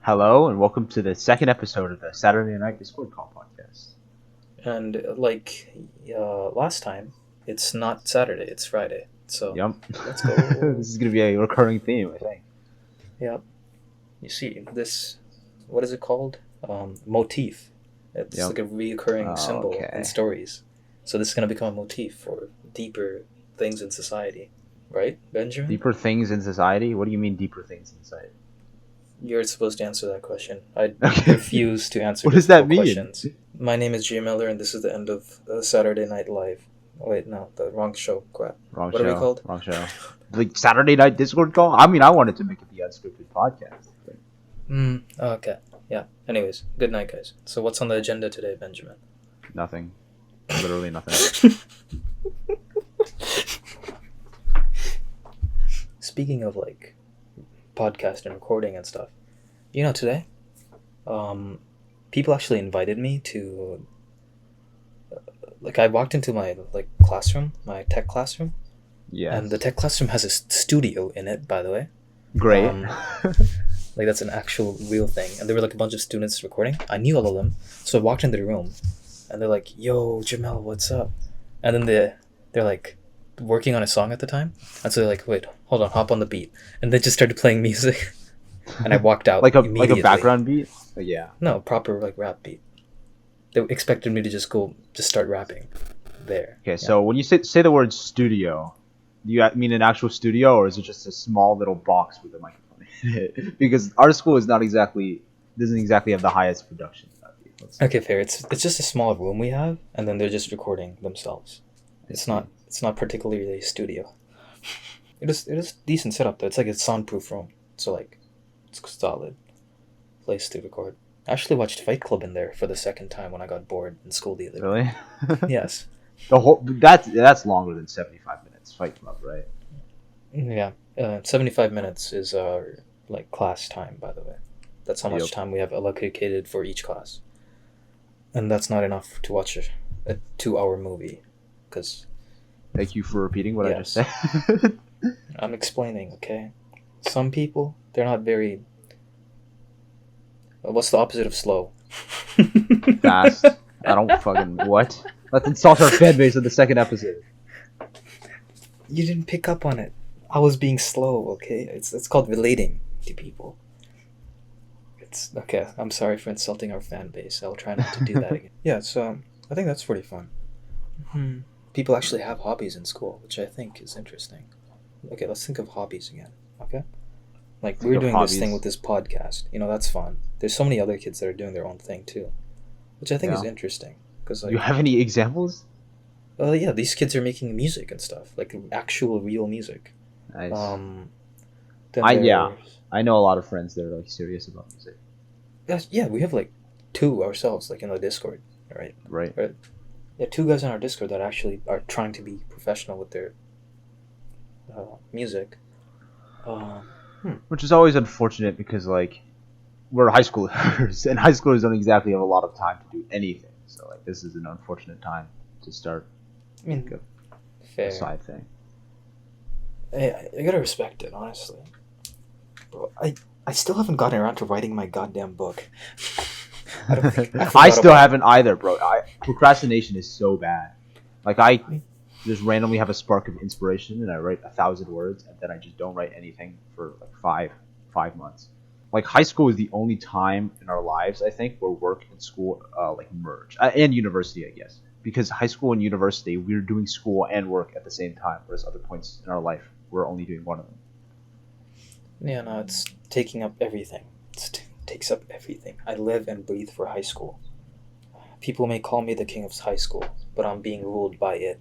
Hello and welcome to the second episode of the Saturday Night Discord Call podcast. And last time, it's not Saturday, it's Friday. So, Yep. let's go. This is going to be a recurring theme, I think. Yep. You see, this, what is it called? Motif. It's Yep. like a reoccurring symbol okay. in stories. So this is going to become a motif for deeper things in society. Right, Benjamin? Deeper things in society? What do you mean deeper things in society? You're supposed to answer that question. I Okay. refuse to answer What does that difficult mean? questions. My name is Jay Miller, and this is the end of Saturday Night Live. Oh, wait, no, the wrong show. Crap. Wrong What show. are we called? Wrong show. Like Saturday Night Discord Call? I mean, I wanted to make it the unscripted podcast. Okay. Yeah. Anyways, good night, guys. So what's on the agenda today, Benjamin? Nothing. Literally nothing. Speaking of like podcast and recording and stuff, today, people actually invited me to. I walked into my classroom, my tech classroom, Yes. and the tech classroom has a studio in it. By the way, Great. that's an actual real thing. And there were a bunch of students recording. I knew all of them, so I walked into the room, and they're like, "Yo, Jamel, what's up?" And then they're like working on a song at the time, and so they're like, "Wait, hold on, hop on the beat," and they just started playing music, and I walked out like a immediately. background beat? Yeah. No, proper rap beat. They expected me to just start rapping there. Okay, so when you say the word studio, do you mean an actual studio, or is it just a small little box with a microphone in it? Because our school doesn't exactly have the highest production value. Okay, fair. It's just a small room we have, and then they're just recording themselves. It's not particularly a studio. It is decent setup though. It's like a soundproof room, so it's a solid place to record. I actually watched Fight Club in there for the second time when I got bored in school the other day. Really? Yes. That's longer than 75 minutes. Fight Club, right? Yeah. 75 minutes is our class time, by the way. That's how much time we have allocated for each class. And that's not enough to watch a 2-hour movie, because Thank you for repeating what I just Yes. said. I'm explaining, okay? Some people, they're not very... What's the opposite of slow? Fast. I don't fucking what? Let's insult our fan base in the second episode. You didn't pick up on it. I was being slow, okay? It's called relating to people. It's okay. I'm sorry for insulting our fan base. I'll try not to do that again. Yeah, so I think that's pretty fun. People actually have hobbies in school, which I think is interesting. Okay, let's think of hobbies again. Okay, we're doing this thing with this podcast. That's fun. There's so many other kids that are doing their own thing too, which I think is interesting. Because You have any examples? yeah, these kids are making music and stuff, actual real music. Nice. Then I know a lot of friends that are serious about music. yeah, we have 2 ourselves, in the Discord, right? Right. Yeah, 2 guys on our Discord that actually are trying to be professional with their music. Which is always unfortunate because we're high schoolers and high schoolers don't exactly have a lot of time to do anything. So this is an unfortunate time to start I mean, a fair. side thing. I gotta respect it, honestly. Bro, I still haven't gotten around to writing my goddamn book. I don't think I still haven't either, bro. Procrastination is so bad. I just randomly have a spark of inspiration and I write 1,000 words and then I just don't write anything for 5 months. High school is the only time in our lives, I think, where work and school merge, and university, I guess, because high school and university we're doing school and work at the same time, whereas other points in our life we're only doing one of them. Yeah, no, it's taking up everything. Takes up everything. I live and breathe for high school. People may call me the king of high school, but I'm being ruled by it.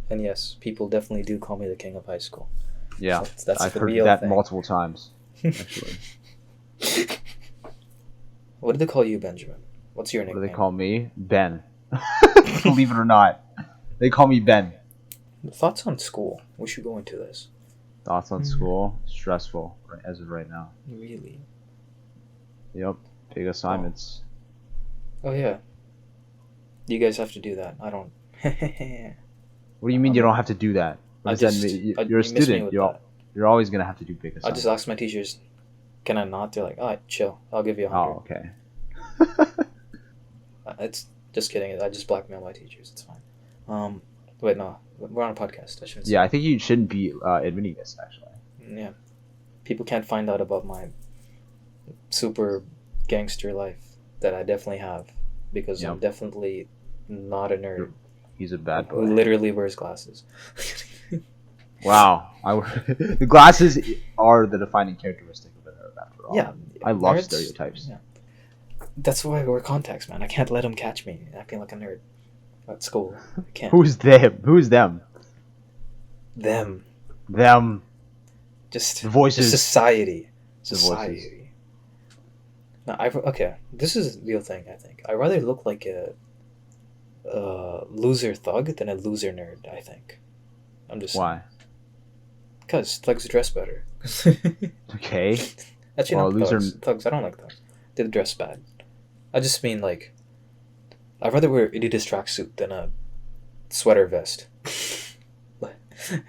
And yes, people definitely do call me the king of high school. Yeah, That's I've the heard real that thing. multiple times, actually. What did they call you, Benjamin? What's your What nickname? do they call me? Ben. Believe it or not, they call me Ben. Thoughts on school? We should go into this. Thoughts on school? Stressful as of right now. Really? Yep, big assignments. Oh yeah. You guys have to do that. I don't. What do you mean you don't have to do that? What does that mean? You're a you missed me student. with You don't. that. You're always gonna have to do big I assignments. just ask my teachers, "Can I not?" They're like, "All right, chill. I'll give you 100." Oh, okay. It's just kidding. I just blackmail my teachers. It's fine. Wait, no, we're on a podcast. I shouldn't. Yeah, I think you shouldn't be admitting this actually. Yeah, people can't find out about my super gangster life that I definitely have because I'm Yep. definitely not a nerd He's a bad boy. who literally wears glasses. Wow, the glasses are the defining characteristic of a nerd after all. Yeah, I love nerds- stereotypes. Yeah. That's why I wear contacts, man. I can't let them catch me acting like a nerd at school. I can't. Who's them? Who's them? Them. Them. Just The voices. society. The Society. No, okay. This is a real thing. I think I rather look like a loser thug than a loser nerd. I think. I'm just Why? because thugs dress better. Okay. Actually, Well, not loser- thugs. Thugs. I don't like thugs. They dress bad. I just mean like. I'd rather wear Adidas tracksuit than a sweater vest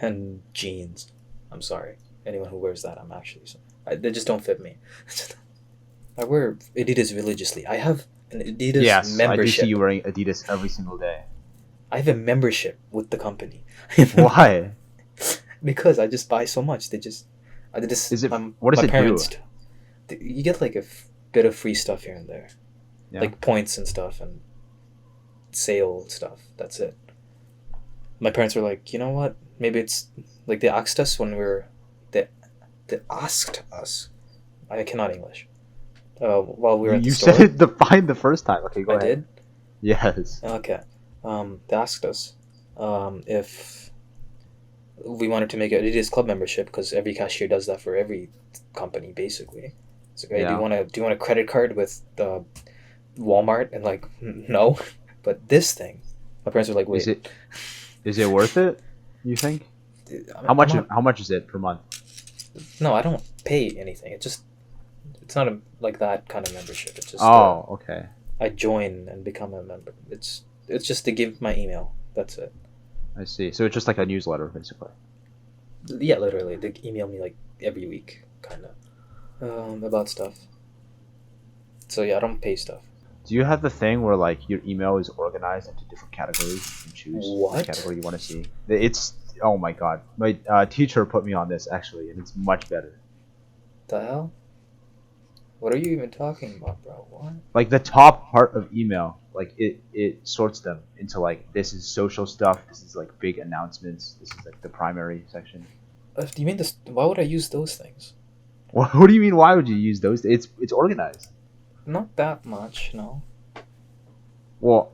and jeans. I'm sorry, anyone who wears that. I'm actually they just don't fit me. I wear Adidas religiously. I have an Adidas Yes, I do membership. see you wearing Adidas every single day. I have a membership with the company. Why? Because I just buy so much. They just Is it- my, what does my it do? parents you get like a bit of free stuff here and there, Yeah. like points and stuff and sale stuff. That's it. My parents were like, you know what? Maybe it's like they asked us when we were they asked us. I cannot English. While we were at the You store, said it defined the first time. Okay, go I ahead. did. Yes. Okay. They asked us if we wanted to make an Adidas club membership because every cashier does that for every company, basically. So, hey, Yeah. do you want a credit card with Walmart? And like, no. But this thing, my parents were like, wait. Is it worth it? You think? I'm How much? not- How much is it per month? No, I don't pay anything. It's not like that kind of membership. It's just Oh, okay. I join and become a member. It's just to give my email. That's it. I see. So it's just like a newsletter, basically. Yeah, literally. They email me like every week, kind of, about stuff. So yeah, I don't pay stuff. Do you have the thing where like your email is organized into different categories? You can choose What? which category you want to see. It's oh my god. My teacher put me on this actually, and it's much better. The hell? What are you even talking about, bro? What? Like the top part of email, like it sorts them into like this is social stuff, this is like big announcements, this is like the primary section. Do you mean this? Why would I use those things? What do you mean? Why would you use those? It's organized. Not that much, no. Well,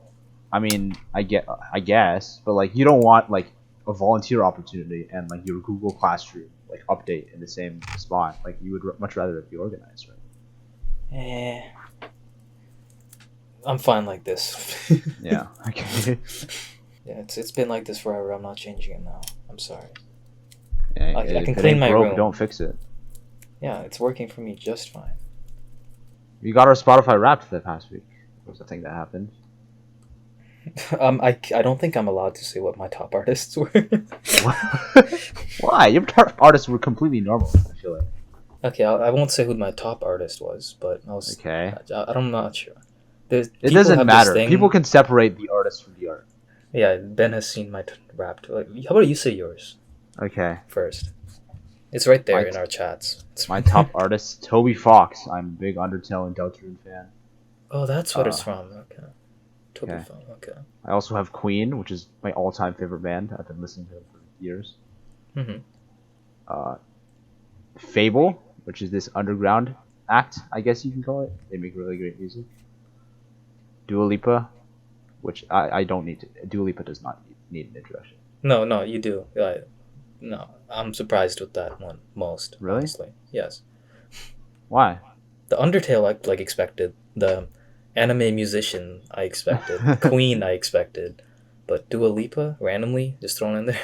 I mean, I guess, but like you don't want like a volunteer opportunity and like your Google Classroom like update in the same spot. Like you would much rather it be organized, right? I'm fine like this. Yeah. Okay. Yeah, it's been like this forever. I'm not changing it now. I'm sorry. Yeah, I can if it clean ain't my broke, room. don't fix it. Yeah, it's working for me just fine. We got our Spotify Wrapped that past week. Was the thing that happened. I don't think I'm allowed to say what my top artists were. Why? Your artists were completely normal. I feel like. Okay, I won't say who my top artist was, but I was. Okay. I'm not sure. It People doesn't have this matter. thing- People can separate the artist from the art. Yeah, Ben has seen my Wrapped. Like, how about you say yours Okay. first? It's right there My- in our chats. It's My top artist, Toby Fox. I'm a big Undertale and Deltarune fan. Oh, that's what it's Uh, from. Okay. Toby okay. Fun. Okay. I also have Queen, which is my all-time favorite band. I've been listening to them for years. Mm-hmm. Fable, which is this underground act, I guess you can call it. They make really great music. Dua Lipa, which I don't need to. Dua Lipa does not need an introduction. No, you do. No, I'm surprised with that one most. Really? Honestly. Yes. Why? The Undertale I like expected. The anime musician I expected. Queen I expected. But Dua Lipa randomly just thrown in there.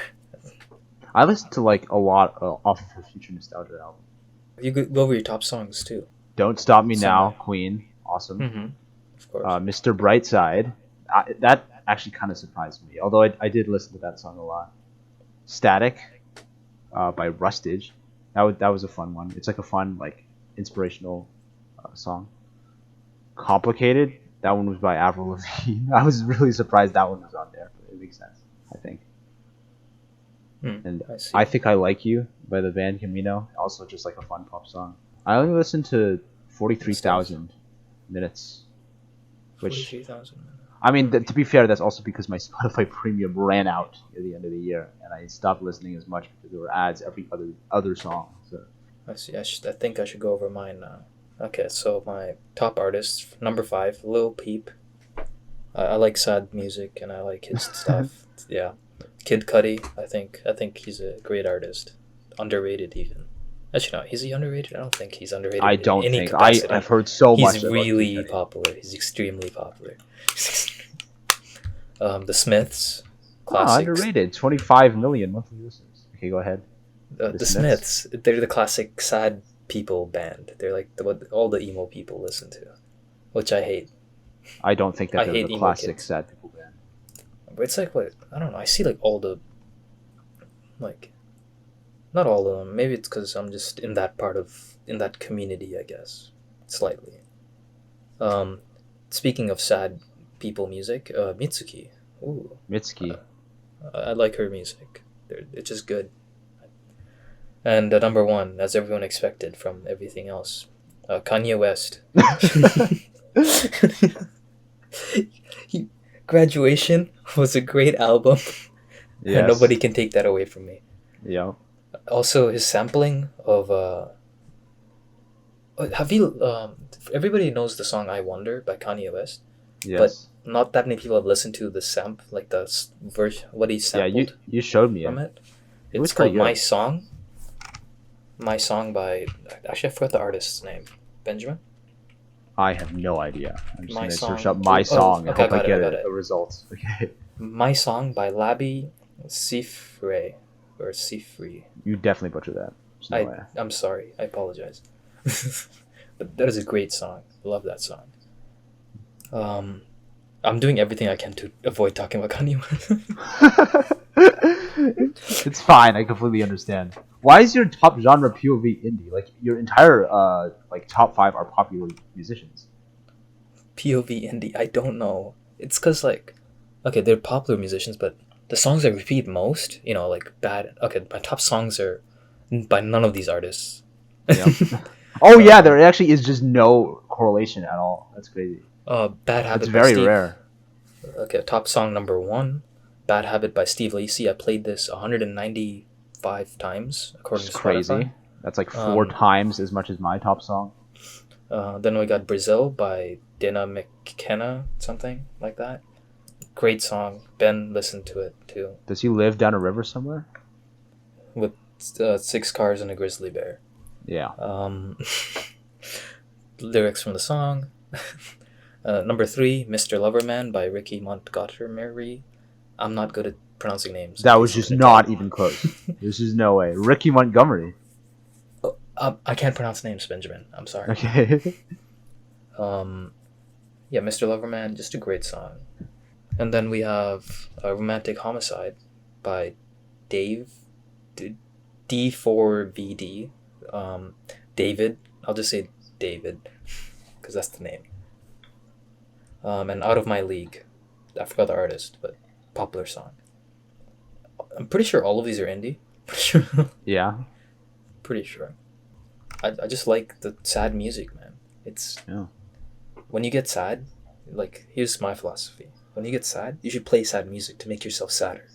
I listened to like a lot off of her Future Nostalgia album. You could go over your top songs too. Don't Stop Me Now, Somewhere. Queen, awesome. Mm-hmm. Of course. Mr. Brightside, that actually kind of surprised me. Although I did listen to that song a lot. Static, by Rustage. That was a fun one. It's like a fun like inspirational song. Complicated. That one was by Avril Lavigne. I was really surprised that one was on there. But it makes sense, I think. And I see. I Think I Like You by the band Camino. Also just like a fun pop song. I only listened to 43,000 minutes, which 43,000. I mean, to be fair, that's also because my Spotify Premium ran out at the end of the year, and I stopped listening as much because there were ads every other song. So I see. I think I should go over mine now. Okay, so my top artist, number 5, Lil Peep. I like sad music and I like his stuff. Yeah, Kid Cudi. I think he's a great artist, underrated even. Actually, no, is he underrated? I don't think he's underrated. I in don't any think capacity. I've heard so much. He's about really Kid Cudi. popular. He's extremely popular. The Smiths, Ah, classics. underrated. 25 million monthly listeners. Okay, go ahead. The Smiths, they're the classic sad people band. They're like what all the emo people listen to, which I hate. I don't think that I they're hate the emo classic kids. sad people band. But it's like what I don't know. I see like all the, like, not all of them. Maybe it's because I'm just in that community. I guess slightly. Speaking of sad people music, Mitsuki. Ooh, Mitski. I like her music. It's just good. And number 1, as everyone expected from everything else, Kanye West. Graduation was a great album, and Yes. nobody can take that away from me. Yeah. Also, his sampling of have you everybody knows the song "I Wonder" by Kanye West. Yes. Not that many people have listened to the like the version what he Yeah. sampled You showed me. from Yeah. it. It was It's called pretty good. "My Song." My Song by actually I forgot the artist's name. Benjamin. I have no idea. I'm just My gonna Song. search up my song and okay, hope I get got it. the results. Okay. My Song by Labi Sifre or Sifri. You definitely butchered that. There's no way. I'm sorry. I apologize. But that is a great song. I love that song. I'm doing everything I can to avoid talking about Kanye West. It's fine. I completely understand. Why is your top genre POV indie? Like your entire like top 5 are popular musicians. POV indie. I don't know. It's because like, okay, they're popular musicians, but the songs I repeat most, like bad. Okay, my top songs are by none of these artists. Yeah. Oh yeah, there actually is just no correlation at all. That's crazy. Bad Habit. It's by very Steve. rare. Okay, top song number 1, Bad Habit by Steve Lacy. I played this 195 times according It's to crazy. Spotify. That's like 4 Um, times as much as my top song. Then we got Brazil by Dana McKenna, something like that. Great song. Ben listened to it too. Does he live down a river somewhere? With 6 cars and a grizzly bear. Yeah. Lyrics from the song. Number 3, Mr. Loverman by Ricky Montgomery. I'm not good at pronouncing names. That was just not even close. There's just no way. Ricky Montgomery. I can't pronounce names, Benjamin. I'm sorry. Okay. Yeah, Mr. Loverman, just a great song. And then we have Romantic Homicide by D4VD. David. I'll just say David because that's the name. And Out of My League. I forgot the artist, but popular song. I'm pretty sure all of these are indie. Yeah. Pretty sure. I just like the sad music, man. It's Yeah. When you get sad, like here's my philosophy. When you get sad, you should play sad music to make yourself sadder.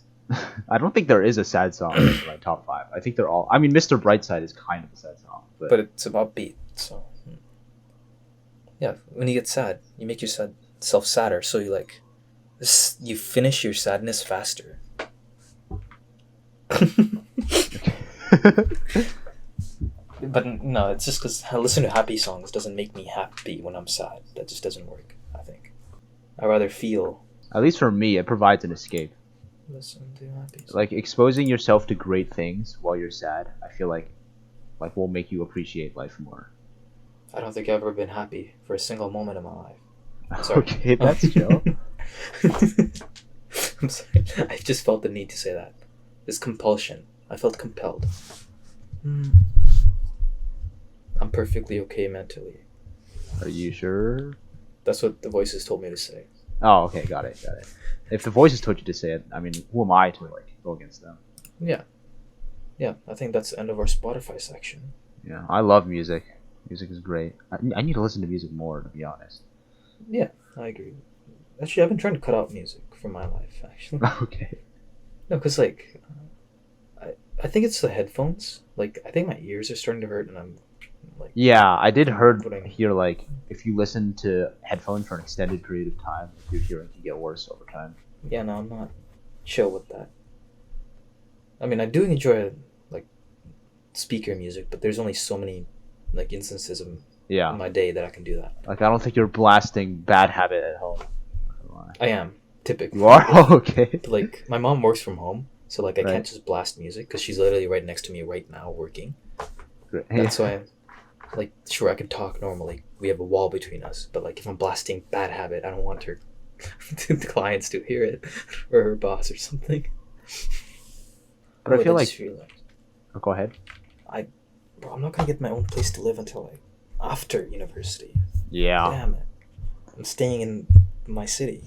I don't think there is a sad song in my top 5. I think they're all. I mean, Mr. Brightside is kind of a sad song, But it's about beat, so yeah. When you get sad, you make yourself sadder, so you finish your sadness faster. But no, it's just because I listen to happy songs doesn't make me happy when I'm sad. That just doesn't work, I think. I rather feel. At least for me, it provides an escape. Listen to happy songs. Like exposing yourself to great things while you're sad. I feel like will make you appreciate life more. I don't think I've ever been happy for a single moment in my life. Sorry. Okay, that's chill. I'm sorry. I just felt the need to say that. This compulsion. I felt compelled. perfectly okay mentally. Are you sure? That's what the voices told me to say. Oh, okay, got it. If the voices told you to say it, I mean, who am I to like go against them? Yeah. Yeah, I think that's the end of our Spotify section. Yeah, I love music. Music is great. I need to listen to music more, to be honest. Yeah, I agree. Actually, I've been trying to cut out music from my life, actually. Okay. No, because, like, I think it's the headphones. Like, I think my ears are starting to hurt, and I'm, like... Yeah, I did putting- hear like if you listen to headphones for an extended period of time, your hearing can get worse over time. Yeah, no, I'm not chill with that. I mean, I do enjoy, like, speaker music, but there's only so many, like, instances in Yeah, my day that I can do that. like I don't think you're blasting Bad Habit at home. Not gonna lie. I am, typically. You are? Oh, okay. Like, my mom works from home, so, like, I Right. can't just blast music, because she's literally right next to me right now working. Great. That's why, like, sure, I can talk normally. We have a wall between us, but, like, if I'm blasting Bad Habit, I don't want her, the clients to hear it, or her boss or something. But I Or feel they like just feel like, oh, go ahead. bro, I'm not gonna get my own place to live until, like, after university. Yeah. Damn it. I'm staying in my city.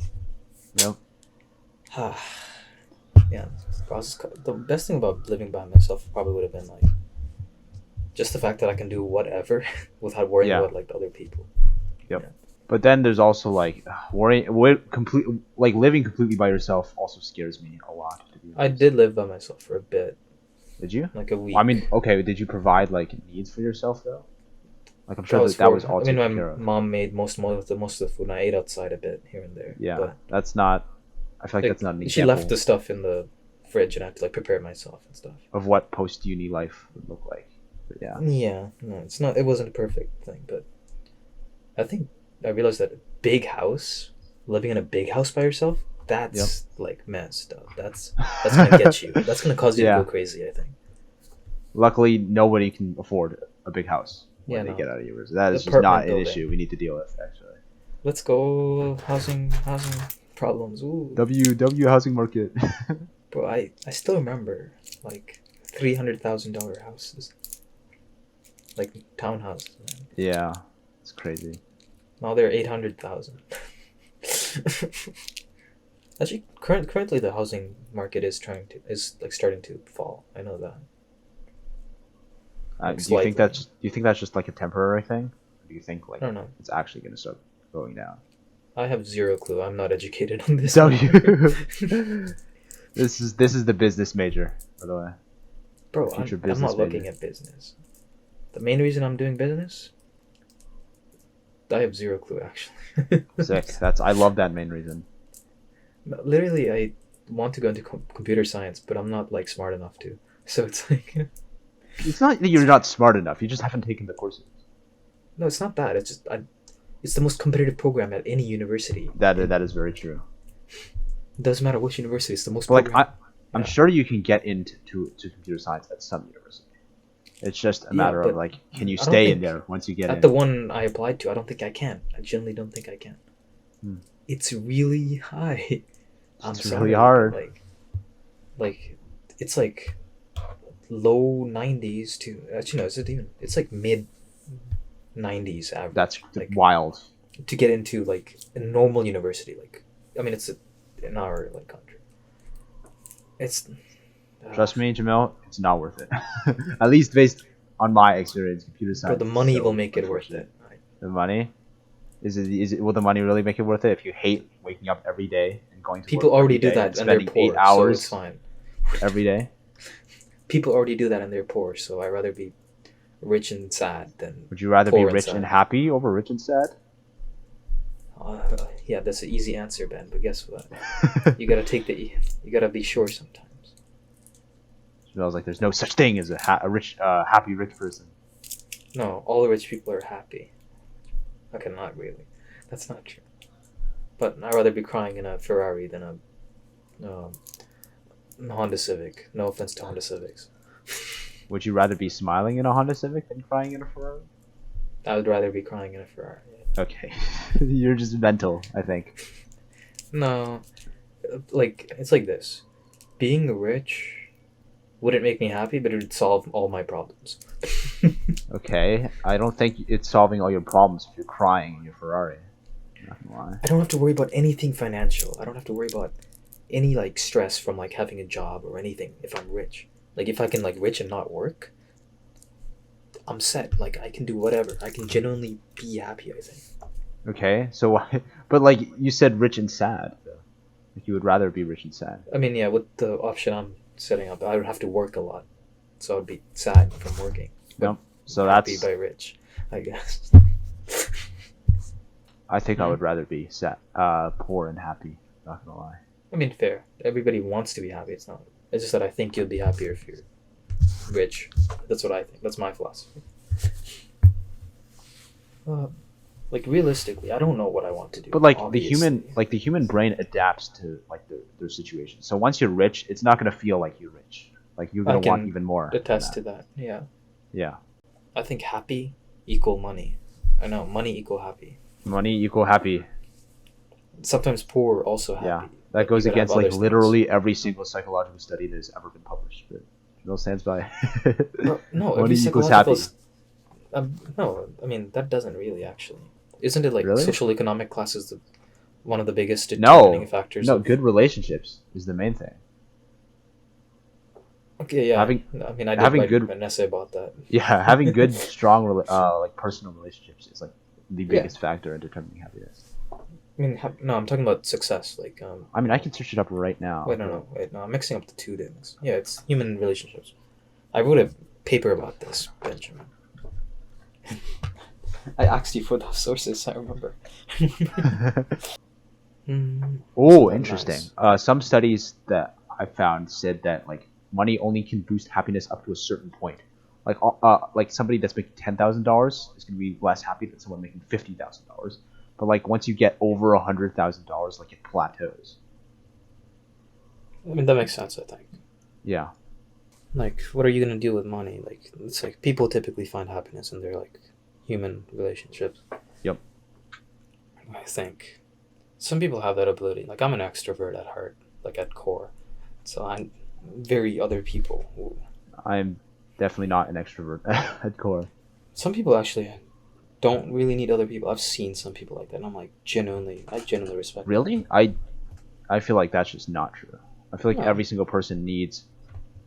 Yep. Yeah. The best thing about living by myself probably would have been, like, just the fact that I can do whatever without worrying Yeah. about, like, the other people. But then there's also like living completely by yourself also scares me a lot. To be I honest. did live by myself for a bit, Did you? like a week. I mean, okay. Did you provide like needs for yourself though? Like I'm That sure was that was all I mean, taken my care of. mom made most of the food, and I ate outside a bit here and there. Yeah, But, that's not. I feel like that's not an she example left the stuff in the fridge, and I had to, like, prepare it myself and stuff. of what post uni life would look like. But yeah, Yeah, no, it's not. It wasn't a perfect thing, but I think I realized that a big house, living in a big house by yourself, that's like messed up. That's gonna get you. That's gonna cause you Yeah. to go crazy, I think. luckily nobody can afford a big house when Yeah, they no. get out of university. That is just not Apartment an building. issue we need to deal with actually. Let's go housing problems. Ooh, W housing market. bro, I still remember, like, $300,000 houses, like townhouses. Man. Yeah, it's crazy. Now they're 800,000. Actually, currently the housing market is starting to fall. I know that. Like, Do you think slightly. that's just like a temporary thing? Or do you think like I don't know. it's actually going to start going down? I have zero clue. I'm not educated on this. This is the business major, by the way. Bro, Future I'm business not looking major. at business. The main reason I'm doing business, I have zero clue actually. Sick. I love that main reason. Literally, I want to go into computer science, but I'm not, like, smart enough to. So it's like, It's not that you're not smart enough. You just haven't taken the courses. no, it's not that. It's just it's the most competitive program at any university. That is very true. It doesn't matter which university. It's the most. But like program- I'm Yeah. sure you can get into to computer science at some university. It's just a Yeah, matter of but like, can you I don't stay in think- there once you get At in? the one I applied to, I don't think I can. I genuinely don't think I can. Hmm. It's really high. I'm It's sorry, really hard. Like, it's like low 90s to actually no, is it even? It's like mid 90s average. That's like wild. to get into, like, a normal university. Like, I mean, it's in our, like, country. It's Trust me, Jamil, it's not worth it. At least based on my experience, computer science. but the is money so will make it worth unfortunate. it. The money? Is it? Will the money really make it worth it if you hate waking up every day and going to People work already every do day that, and they're spending poor, 8 hours so it's fine. every day? People already do that, and they're poor. So I'd rather be rich and sad than Would you rather be Poor and rich sad. and happy over rich and sad? yeah, that's an easy answer, Ben. But guess what? You gotta take you gotta be sure sometimes. I was like, there's no such thing as a happy rich person. No, all the rich people are happy. Okay, not really. That's not true. But I'd rather be crying in a Ferrari than a Honda Civic. No offense to Honda Civics. Would you rather be smiling in a Honda Civic than crying in a Ferrari? I would rather be crying in a Ferrari. Okay, you're just mental, I think. No, like, it's like this. Being rich Wouldn't make me happy, but it would solve all my problems. Okay, I don't think it's solving all your problems if you're crying in your Ferrari. Not gonna lie. I don't have to worry about anything financial. I don't have to worry about any like stress from like having a job or anything if I'm rich. Like if I can like rich and not work, I'm set. Like I can do whatever. I can genuinely be happy, I think. Okay, so why? But like you said, rich and sad. Though. Like you would rather be rich and sad. I mean, yeah, with the option I'm setting up, I would have to work a lot. So I'd be sad from working. Nope. So Happy that's. by rich, I guess. I think I would rather be sad, poor and happy. Not gonna lie. I mean, fair. Everybody wants to be happy. It's not. It's just that I think you'll be happier if you're rich. That's what I think. That's my philosophy. Like realistically, I don't know what I want to do. But like obviously. the human brain adapts to like their situation. So once you're rich, it's not gonna feel like you're rich. Like you're gonna I want can even more. than attest that. to that. Yeah, Yeah. I think happy equal money. I know money equal happy. Money equal happy. Sometimes poor also happy. Yeah. That goes You gotta have against like other things. literally every single psychological study that has ever been published. But no stands by. Bro, no, Money every equals psychological. happy. No, I mean that doesn't really actually. Isn't it like Really? social economic class is one of the biggest No. determining factors? No, of, good relationships is the main thing. Okay, yeah. having- I mean, I did having write good- an essay about that. Yeah, having good, strong, like personal relationships is like the Yeah. biggest factor in determining happiness. I mean, no, I'm talking about success. Like, I mean, I can search it up right now. wait, no, I'm mixing up the two things. Yeah, it's human relationships. I wrote a paper about this, Benjamin. I asked you for those sources. I remember. Oh, Nice. interesting. Some studies that I found said that like money only can boost happiness up to a certain point. Like somebody that's making $10,000 is gonna be less happy than someone making $50,000. But like once you get over $100,000, like it plateaus. I mean, that makes sense. I think. Yeah. Like, what are you gonna do with money? Like, it's like people typically find happiness in their like human relationships. Yep. I think some people have that ability. Like, I'm an extrovert at heart, like at core, so I'm very other people. I'm definitely not an extrovert at core. Some people actually don't really need other people. I've seen some people like that, and I'm like, I genuinely respect. Really? I feel like that's just not true. I feel like No. every single person needs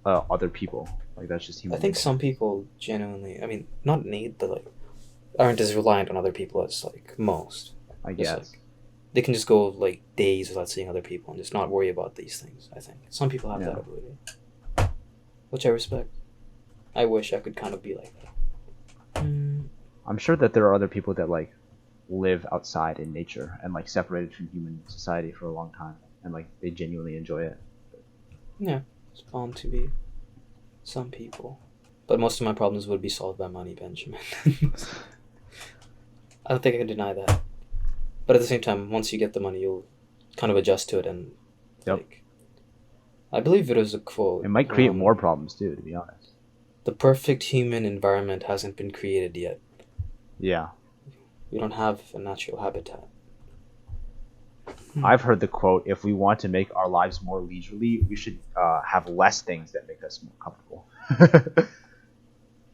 other people. Like that's just human. I think nature. some people genuinely, I mean, not need, but like, aren't as reliant on other people as like most. I Just, guess. like, they can just go like days without seeing other people and just not worry about these things. I think some people have Yeah. that ability, which I respect. I wish I could kind of be like that. I'm sure that there are other people that like live outside in nature and like separated from human society for a long time and like they genuinely enjoy it. Yeah, it's bound to be some people, but most of my problems would be solved by money, Benjamin. I don't think I can deny that. But at the same time, once you get the money, you'll kind of adjust to it and Yep. like. I believe it was a quote. It might create more problems too, to be honest. The perfect human environment hasn't been created yet. Yeah. We don't have a natural habitat. I've heard the quote, if we want to make our lives more leisurely, we should have less things that make us more comfortable.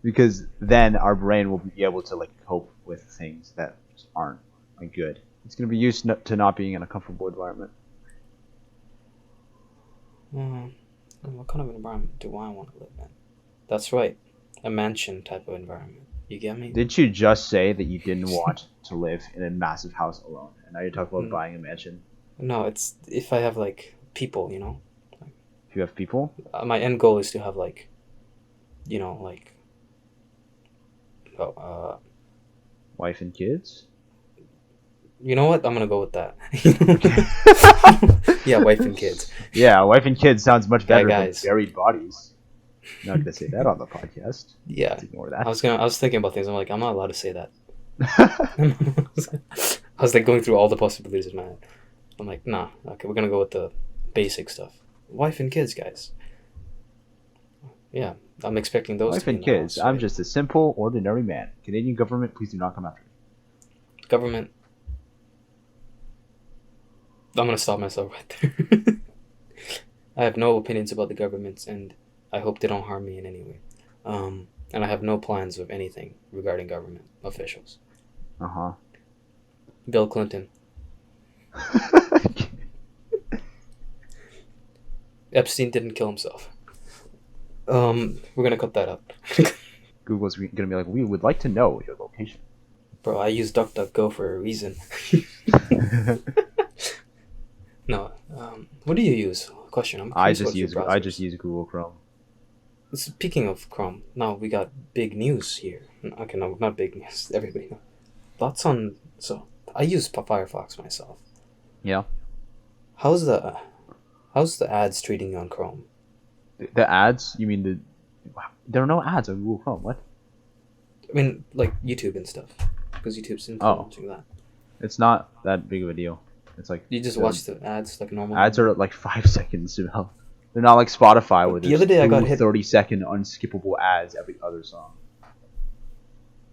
Because then our brain will be able to like cope with things that just aren't like good. It's going to be used to not being in a comfortable environment. What kind of environment do I want to live in? That's right. A mansion type of environment. You get me? Didn't you just say that you didn't want to live in a massive house alone? And now you're talking about Mm. buying a mansion. No, it's if I have like people, you know. If you have people, My end goal is to have like, you know, like. wife and kids. You know what? I'm gonna go with that. Yeah, wife and kids. Yeah, wife and kids sounds much Yeah, better than guys. buried bodies. I'm not gonna say that on the podcast. Yeah, Let's ignore that. I was thinking about things. I'm like, I'm not allowed to say that. I was like going through all the possibilities in my head. I'm like, nah, okay, we're gonna go with the basic stuff. Wife and kids, guys. Yeah, I'm expecting those. Wife to be and in the kids. house, I'm right? just a simple, ordinary man. Canadian government, please do not come after me. Government. I'm gonna stop myself right there. I have no opinions about the governments, and I hope they don't harm me in any way. And I have no plans of anything regarding government officials. Uh Bill Clinton. huh. Epstein didn't kill himself. We're gonna cut that out. Google's gonna be like, we would like to know your location. Bro, I use DuckDuckGo for a reason. No. What do you use? Question. I'm I curious just about your use browsers. Google Chrome. Speaking of Chrome, now we got big news here. Okay, no, not big news. Everybody knows. Thoughts on I use Firefox myself. Yeah. How's the ads treating you on Chrome? The ads? You mean there are no ads on Google Chrome? What? I mean, like YouTube and stuff, because YouTube's influencing that. It's not that big of a deal. It's like You just watch the ads like normal. ads are like 5 seconds. You know? They're not like Spotify where The there's other day I got hit- 30-second unskippable ads every other song.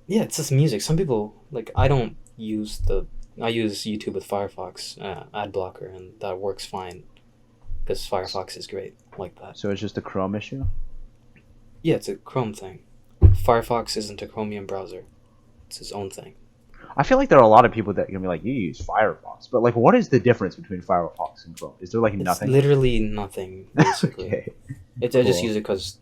Yeah, it's just music. Some people like I use YouTube with Firefox ad blocker, and that works fine because Firefox is great like that. So it's just a Chrome issue. Yeah, it's a Chrome thing. Firefox isn't a Chromium browser; it's its own thing. I feel like there are a lot of people that are gonna be like, you use Firefox, but like, what is the difference between Firefox and Chrome? Is there like It's nothing? literally nothing, basically. Okay. I just Cool. use it because,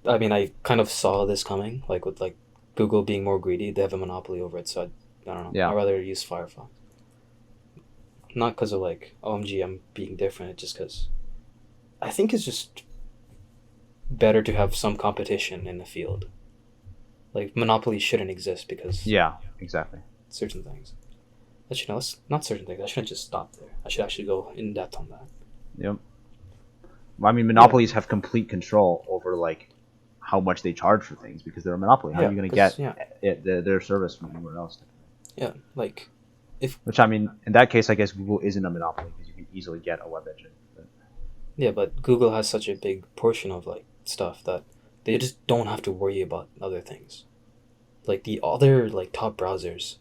I mean, I kind of saw this coming, like with like Google being more greedy. They have a monopoly over it, so I don't know. Yeah. I'd rather use Firefox. Not because of like, OMG, I'm being different. Just because I think it's just better to have some competition in the field. Like monopoly shouldn't exist because Yeah, exactly. certain things. Actually, no, that's not certain things. I shouldn't just stop there. I should actually go in depth on that. Yep. I mean, monopolies have complete control over like how much they charge for things because they're a monopoly. How Yeah, are you going to 'cause- get their service from anywhere else? Yeah, like Which I mean, in that case, I guess Google isn't a monopoly because you can easily get a web engine. But, yeah, but Google has such a big portion of like stuff that they just don't have to worry about other things. Like the other like top browsers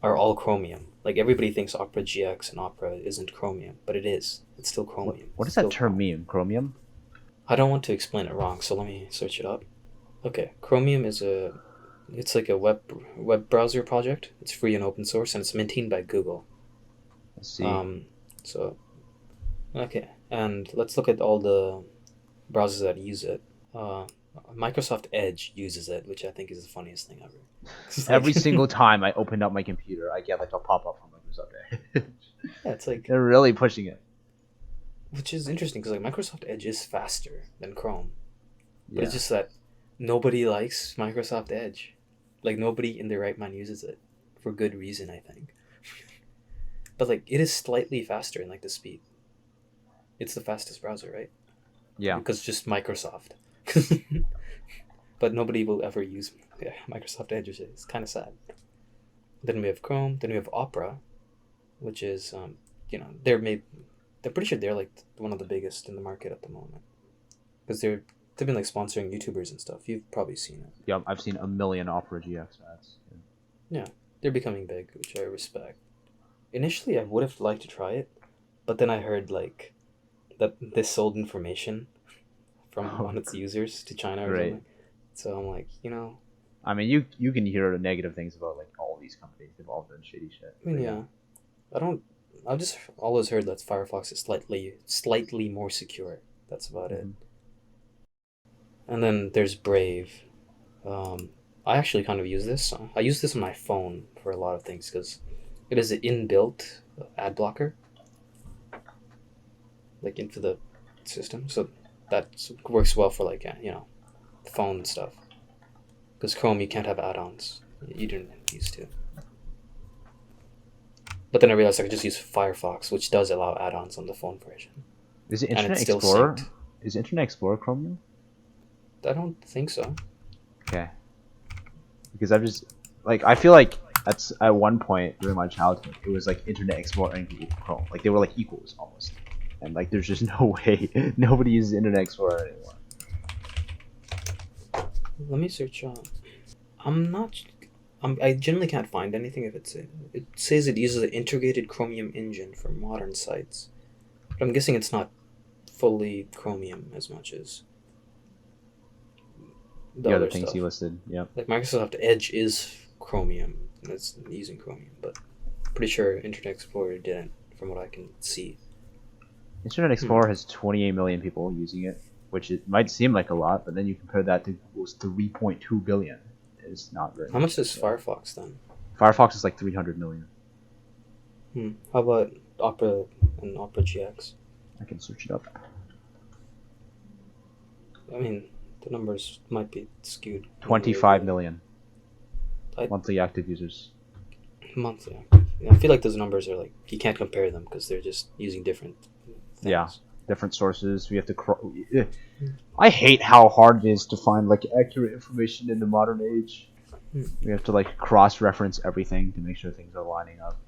are all Chromium. Like everybody thinks Opera GX and Opera isn't Chromium, but it is. It's still Chromium. what does It's that still term mean? Chromium? I don't want to explain it wrong, so let me search it up. Okay, Chromium it's like a web browser project. It's free and open source, and it's maintained by Google. Let's see. So okay, and let's look at all the browsers that use it. Microsoft Edge uses it, which I think is the funniest thing ever. It's Every like- single time I open up my computer, I get like a pop up from Microsoft Edge. yeah, it's like, They're really pushing it. which is interesting because like Microsoft Edge is faster than Chrome, but Yeah. it's just that nobody likes Microsoft Edge. Like nobody in their right mind uses it for good reason, I think. But like it is slightly faster in like the speed. It's the fastest browser, right? Yeah. Because just Microsoft. But nobody will ever use Microsoft Edge, which is kind of sad. Then we have Chrome. Then we have Opera, which is they're pretty sure they're like one of the biggest in the market at the moment because they've been like sponsoring YouTubers and stuff. You've probably seen it. Yeah, I've seen a million Opera GX ads. They're becoming big, which I respect. Initially, I would have liked to try it, but then I heard like that this sold information from one of its users to China or Right. something. So I'm like, I mean, you can hear negative things about like all these companies. They've all done shitty shit. I mean, yeah. I've just always heard that Firefox is slightly more secure. That's about it. Mhm. And then there's Brave. I actually kind of use this. I use this on my phone for a lot of things because it is an inbuilt ad blocker, like into the system. So that works well for like phone stuff. Because Chrome, you can't have add-ons. You didn't used to. But then I realized I could just use Firefox, which does allow add-ons on the phone version. Is it And Internet it's still Explorer? synced. Is Internet Explorer Chromium? I don't think so. Okay. Because I've just like I feel like that's at one point during my childhood it was like Internet Explorer and Google Chrome. Like they were like equals almost. And like there's just no way nobody uses Internet Explorer anymore. Let me search. I generally can't find anything if it says it uses an integrated Chromium engine for modern sites. But I'm guessing it's not fully Chromium as much as the the other other things stuff. he listed. Yep. Like Microsoft Edge is Chromium. It's using Chromium, but pretty sure Internet Explorer didn't, from what I can see. Internet Explorer has 28 million people using it, which it might seem like a lot, but then you compare that to Google's 3.2 billion. It's not very How much is Firefox then? Firefox is like 300 million. How about Opera and Opera GX? I can search it up. I mean, the numbers might be skewed. 25 million I- monthly active users. Monthly. Yeah, I feel like those numbers are like, you can't compare them because they're just using different things. Yeah. Different sources. We have to. I hate how hard it is to find like accurate information in the modern age. We have to like cross-reference everything to make sure things are lining up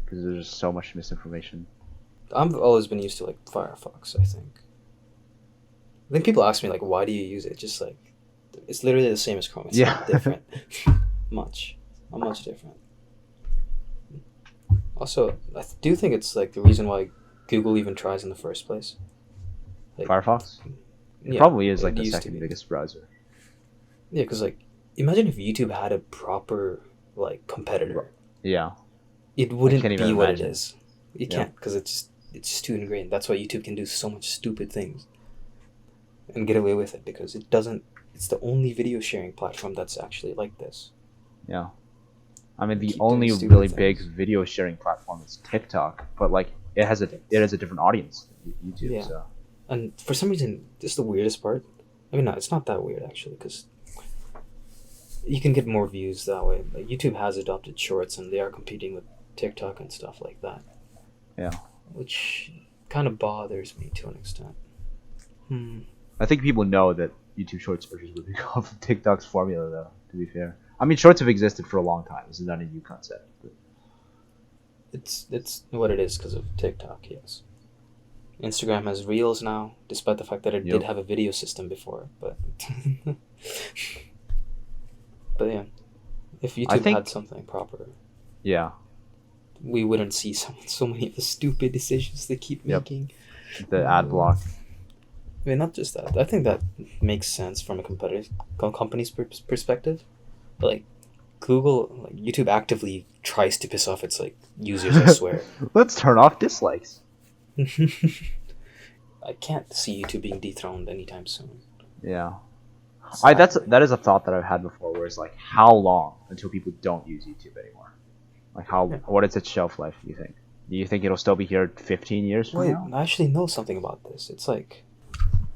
because there's so much misinformation. I've always been used to like Firefox, I think. I think people ask me like, why do you use it? Just like, it's literally the same as Chrome. It's Yeah. not different. Not much different. Also, I do think it's like the reason why Google even tries in the first place. Like, Firefox? It yeah, probably is it like the used to second be. biggest browser. Yeah, because like, imagine if YouTube had a proper like competitor. Yeah. It wouldn't can't be even what imagine. it is. You Yeah. can't, because it's just too ingrained. That's why YouTube can do so much stupid things and get away with it, because it doesn't. It's the only video sharing platform that's actually like this. Yeah. I mean, the Keep doing only stupid really things. big video sharing platform is TikTok, but like it has a different audience than YouTube. Yeah. So And for some reason, this is the weirdest part. I mean, no, it's not that weird actually, because you can get more views that way. Like YouTube has adopted Shorts, and they are competing with TikTok and stuff like that. Yeah. Which kind of bothers me to an extent. I think people know that YouTube Shorts are just really off of TikTok's formula, though. To be fair, I mean, Shorts have existed for a long time. This is not a new concept. But It's what it is because of TikTok, yes. Instagram has Reels now, despite the fact that it Yep. did have a video system before. But but yeah, if YouTube think- had something proper, yeah, we wouldn't see so many of the stupid decisions they keep Yep. making. the ad block. I mean, not just that. I think that makes sense from a company's perspective. But like Google, like YouTube actively tries to piss off its like users. I swear. Let's turn off dislikes. I can't see YouTube being dethroned anytime soon. Yeah. Sadly. That is a thought that I've had before, where it's like, how long until people don't use YouTube anymore? Like, what is its shelf life? Do you think? Do you think it'll still be here 15 years from Wait, now? I actually know something about this. It's like,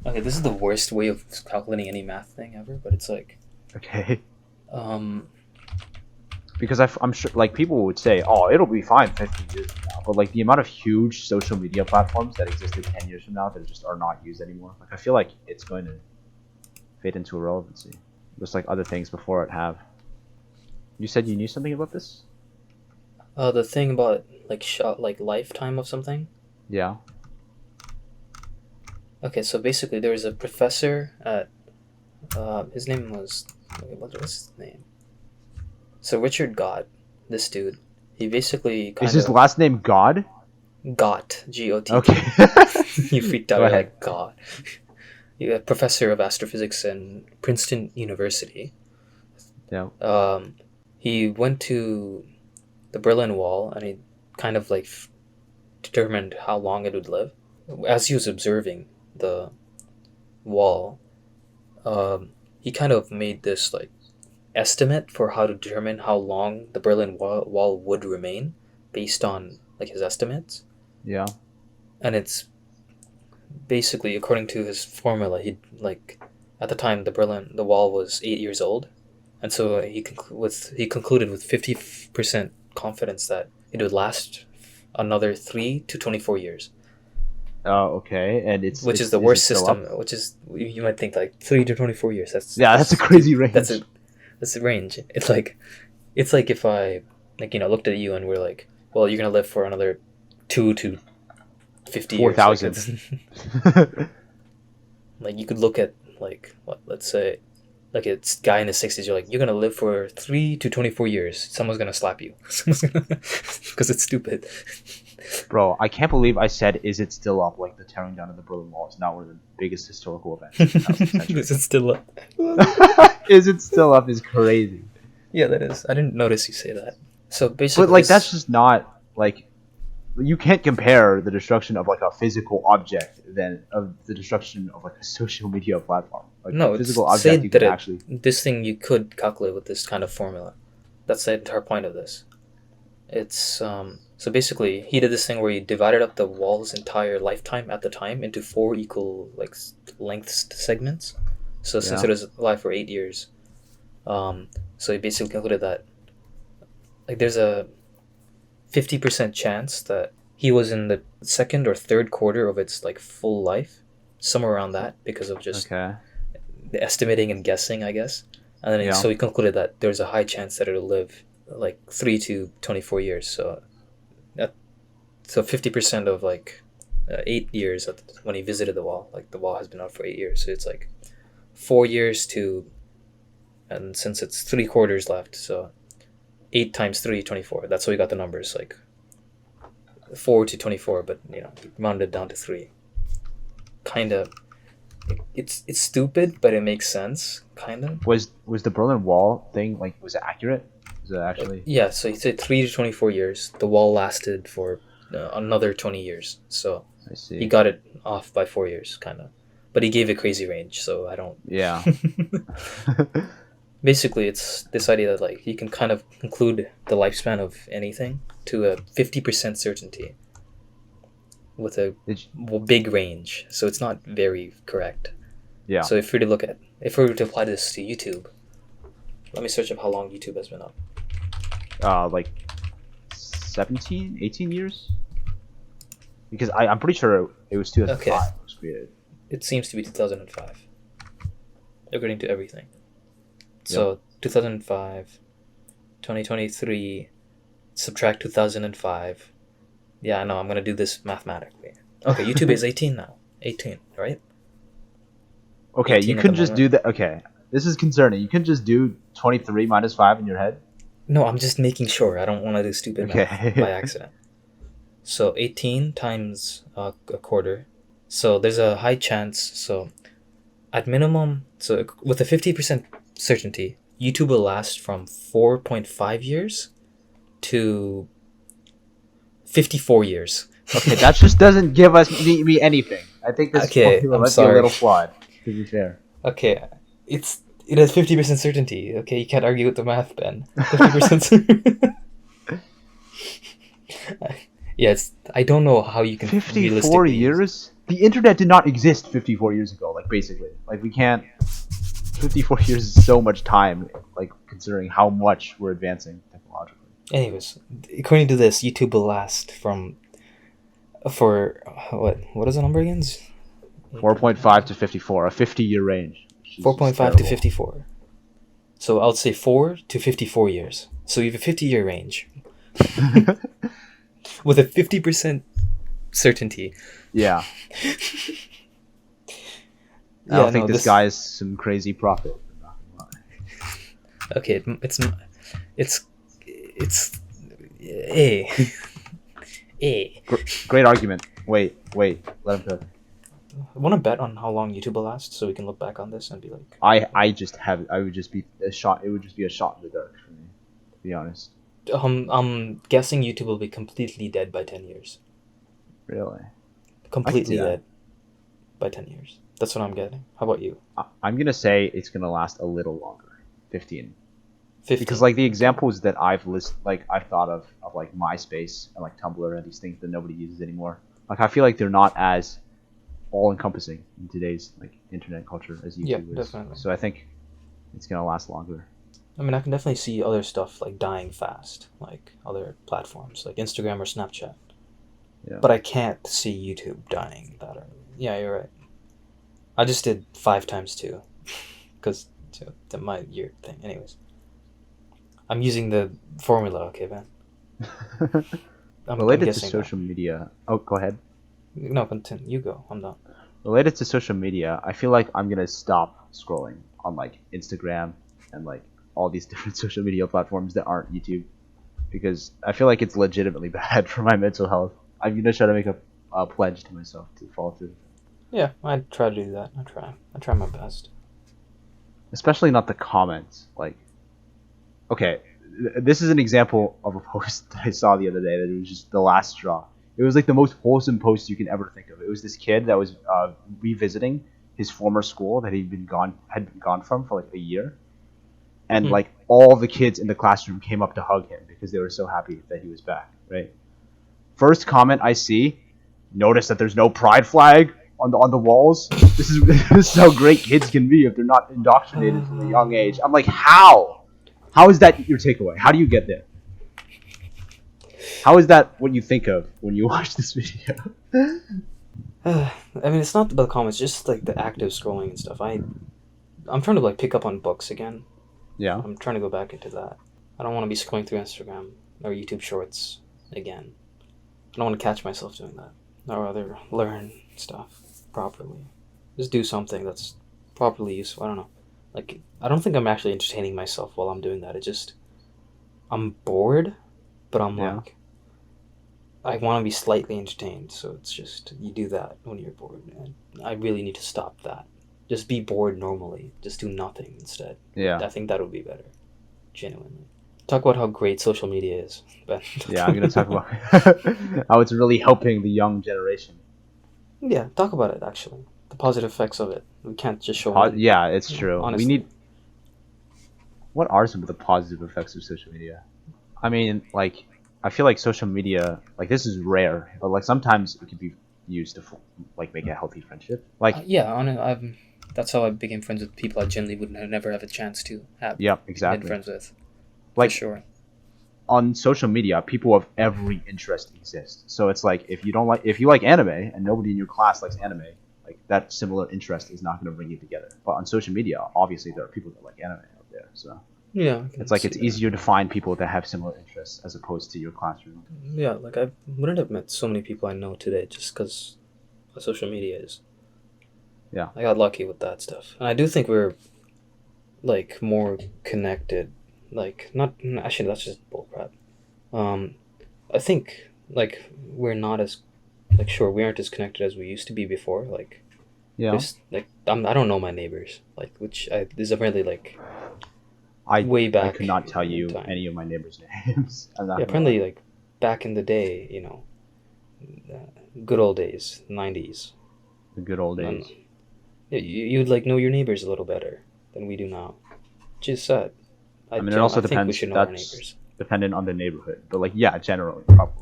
okay, this is the worst way of calculating any math thing ever, but it's like, Okay. um, Because I'm sure, like, people would say, oh, it'll be fine 15 years from now. But, like, the amount of huge social media platforms that existed 10 years from now that just are not used anymore, like, I feel like it's going to fade into irrelevancy. Just like other things before it have. You said you knew something about this? the thing about like lifetime of something. Yeah. Okay, so basically there was a professor at, his name was, wait, what was his name? So Richard Gott, this dude, he basically kind Is his of last name God? Gott, G-O-T-T. Okay. You freaked out. Go You're ahead. like, God. You're a professor of astrophysics in Princeton University. Yeah. He went to the Berlin Wall and he kind of like determined how long it would live. As he was observing the wall, he kind of made this like estimate for how to determine how long the Berlin Wall would remain based on like his estimates. Yeah. And it's basically according to his formula. He like at the time the wall was 8 years old, and so he concluded with 50% confidence that it would last another 3 to 24 years, Oh, okay. And which is the it worst still system. up? Which is, you might think like 3 to 24 years. That's a crazy range. That's the range. It's like if I looked at you and we're like, well, you're gonna live for another 2 to 50 years. 4,000. Like you could look at like what, let's say like a guy in his 60s, you're like, you're gonna live for 3 to 24 years. Someone's gonna slap you. Someone's gonna because it's stupid. Bro, I can't believe I said, "Is it still up?" Like the tearing down of the Berlin Wall is not one of the biggest historical events of the 20th century. Is it still up? Is it still up? Is crazy. Yeah, that is. I didn't notice you say that. So basically, But like that's just not like you can't compare the destruction of like a physical object than of the destruction of like a social media platform. Like no. a It's physical say object you that can actually. this thing you could calculate with this kind of formula. That's the entire point of this. It's so basically he did this thing where he divided up the wall's entire lifetime at the time into 4 equal like length segments. So since Yeah. it was alive for 8 years, so he basically calculated that like there's a 50% chance that he was in the second or third quarter of its like full life, somewhere around that, because of just Okay. the estimating and guessing, I guess. And then Yeah. so he concluded that there's a high chance that it'll live like 3 to 24 years. So that so 50% of like 8 years when he visited the wall, like the wall has been out for 8 years. So it's like 4 years to, and since it's 3 quarters left, so 8 times 3, 24. That's how we got the numbers, like 4 to 24, but you know, rounded down to 3. Kind of, it's stupid, but it makes sense, kind of. Was the Berlin Wall thing like was it accurate? Was it actually? Yeah, so he said 3 to 24 years. The wall lasted for another 20 years, so I see. he got it off by 4 years, kind of. But he gave a crazy range, so I don't. Yeah. Basically, it's this idea that like you can kind of conclude the lifespan of anything to a 50% certainty with a Did big range. So it's not very correct. Yeah. So if we were to apply this to YouTube, let me search up how long YouTube has been up. Like 17, 18 years? Because I'm pretty sure it was 2005 Okay. it was created. It seems to be 2005, according to everything. So 2005, 2023, subtract 2005. Yeah, I know, I'm going to do this mathematically. Okay, YouTube is 18 now. 18, right? Okay, 18 you at couldn't the just moment. do that. Okay, this is concerning. You couldn't just do 23 minus 5 in your head? No, I'm just making sure. I don't want to do stupid math Okay. by accident. So 18 times a quarter. So there's a high chance. So at minimum, so with a 50% certainty, YouTube will last from 4.5 years to 54 years. Okay, that just doesn't give us me anything. I think this Okay, formula I'm might be sorry. a little flawed, to be fair. Okay, it has 50% certainty. Okay, you can't argue with the math, Ben. 50%. Yeah, I don't know how you can 54 realistically use- years? The internet did not exist 54 years ago, like, basically. Like, we can't... 54 years is so much time, like, considering how much we're advancing technologically. Anyways, according to this, YouTube will last for what is the number again? 4.5 to 54, a 50-year range. which is 4.5 to terrible. 54. So I'll say 4 to 54 years. So you have a 50-year range with a 50% certainty. Yeah. I don't think this guy is some crazy prophet. I'm not gonna lie. Okay, it's A. Great argument. Wait, let him talk. Want to bet on how long YouTube will last, so we can look back on this and be like, I would just be a shot. It would just be a shot in the dark for me, to be honest. I'm guessing YouTube will be completely dead by 10 years. Really. Completely that. dead by 10 years. That's what I'm getting. How about you? I'm gonna say it's gonna last a little longer, 15. 15. Because like the examples that I've thought of like MySpace and like Tumblr and these things that nobody uses anymore. Like I feel like they're not as all encompassing in today's like internet culture as YouTube Yeah, is. definitely. So I think it's gonna last longer. I mean, I can definitely see other stuff like dying fast, like other platforms like Instagram or Snapchat. Yeah. But I can't see YouTube dying that early. Yeah, you're right. I just did 5 times 2 because my year thing. Anyways, I'm using the formula, okay, man? I'm Related to guessing now. social media. Oh, go ahead. No, continue. You go. I'm done. Related to social media, I feel like I'm gonna stop scrolling on like Instagram and like all these different social media platforms that aren't YouTube, because I feel like it's legitimately bad for my mental health. I'm gonna try to make a pledge to myself to follow through. Yeah, I try to do that. I try my best. Especially not the comments. Like, okay, this is an example of a post that I saw the other day that it was just the last straw. It was like the most wholesome post you can ever think of. It was this kid that was revisiting his former school that had been gone from for like a year, and Hmm. like all the kids in the classroom came up to hug him because they were so happy that he was back. Right. First comment I see, notice that there's no pride flag on the walls. This is this is how great kids can be if they're not indoctrinated from a young age. I'm like, how? How is that your takeaway? How do you get there? How is that what you think of when you watch this video? I mean, it's not about the comments, just like the active scrolling and stuff. I'm trying to like pick up on books again. Yeah. I'm trying to go back into that. I don't want to be scrolling through Instagram or YouTube Shorts again. I don't want to catch myself doing that. I'd rather learn stuff properly. Just do something that's properly useful. I don't know. Like, I don't think I'm actually entertaining myself while I'm doing that. It just, I'm bored, but I'm Yeah. like, I want to be slightly entertained. So it's just, you do that when you're bored. And I really need to stop that. Just be bored normally. Just do nothing instead. Yeah. I think that would be better. Genuinely. Talk about how great social media is, Ben. Yeah, I'm gonna talk about how it's really helping the young generation. Yeah, talk about it actually. The positive effects of it. We can't just show them. Yeah, it's Yeah, true. honestly. We need. What are some of the positive effects of social media? I mean, like, I feel like social media, like, this is rare, but like sometimes it can be used to like make a healthy friendship. Like, Yeah, that's how I became friends with people I generally would never have a chance to have yeah, been exactly. friends with. Like, For sure. on social media, people of every interest exist. So it's like if you like anime and nobody in your class likes anime, like that similar interest is not going to bring you together. But on social media, obviously there are people that like anime out there. So Yeah, I can it's like see it's that. easier to find people that have similar interests as opposed to your classroom. Yeah, like I wouldn't have met so many people I know today just because of social media is. Yeah. I got lucky with that stuff, and I do think we're like more connected. Like not actually, that's just bullcrap. Um, I think like we're not as like sure we aren't as connected as we used to be before. Like Yeah. there's like I don't know my neighbors like which is apparently like I way I back could not tell in you time. any of my neighbors' names. I'm not Yeah, gonna apparently lie. like back in the day, good old days, 90s. The good old And days. yeah, you'd like know your neighbors a little better than we do now. Which is sad. I mean, it also I think we depends. should know our That's neighbors. dependent on the neighborhood, but like, yeah, generally, probably.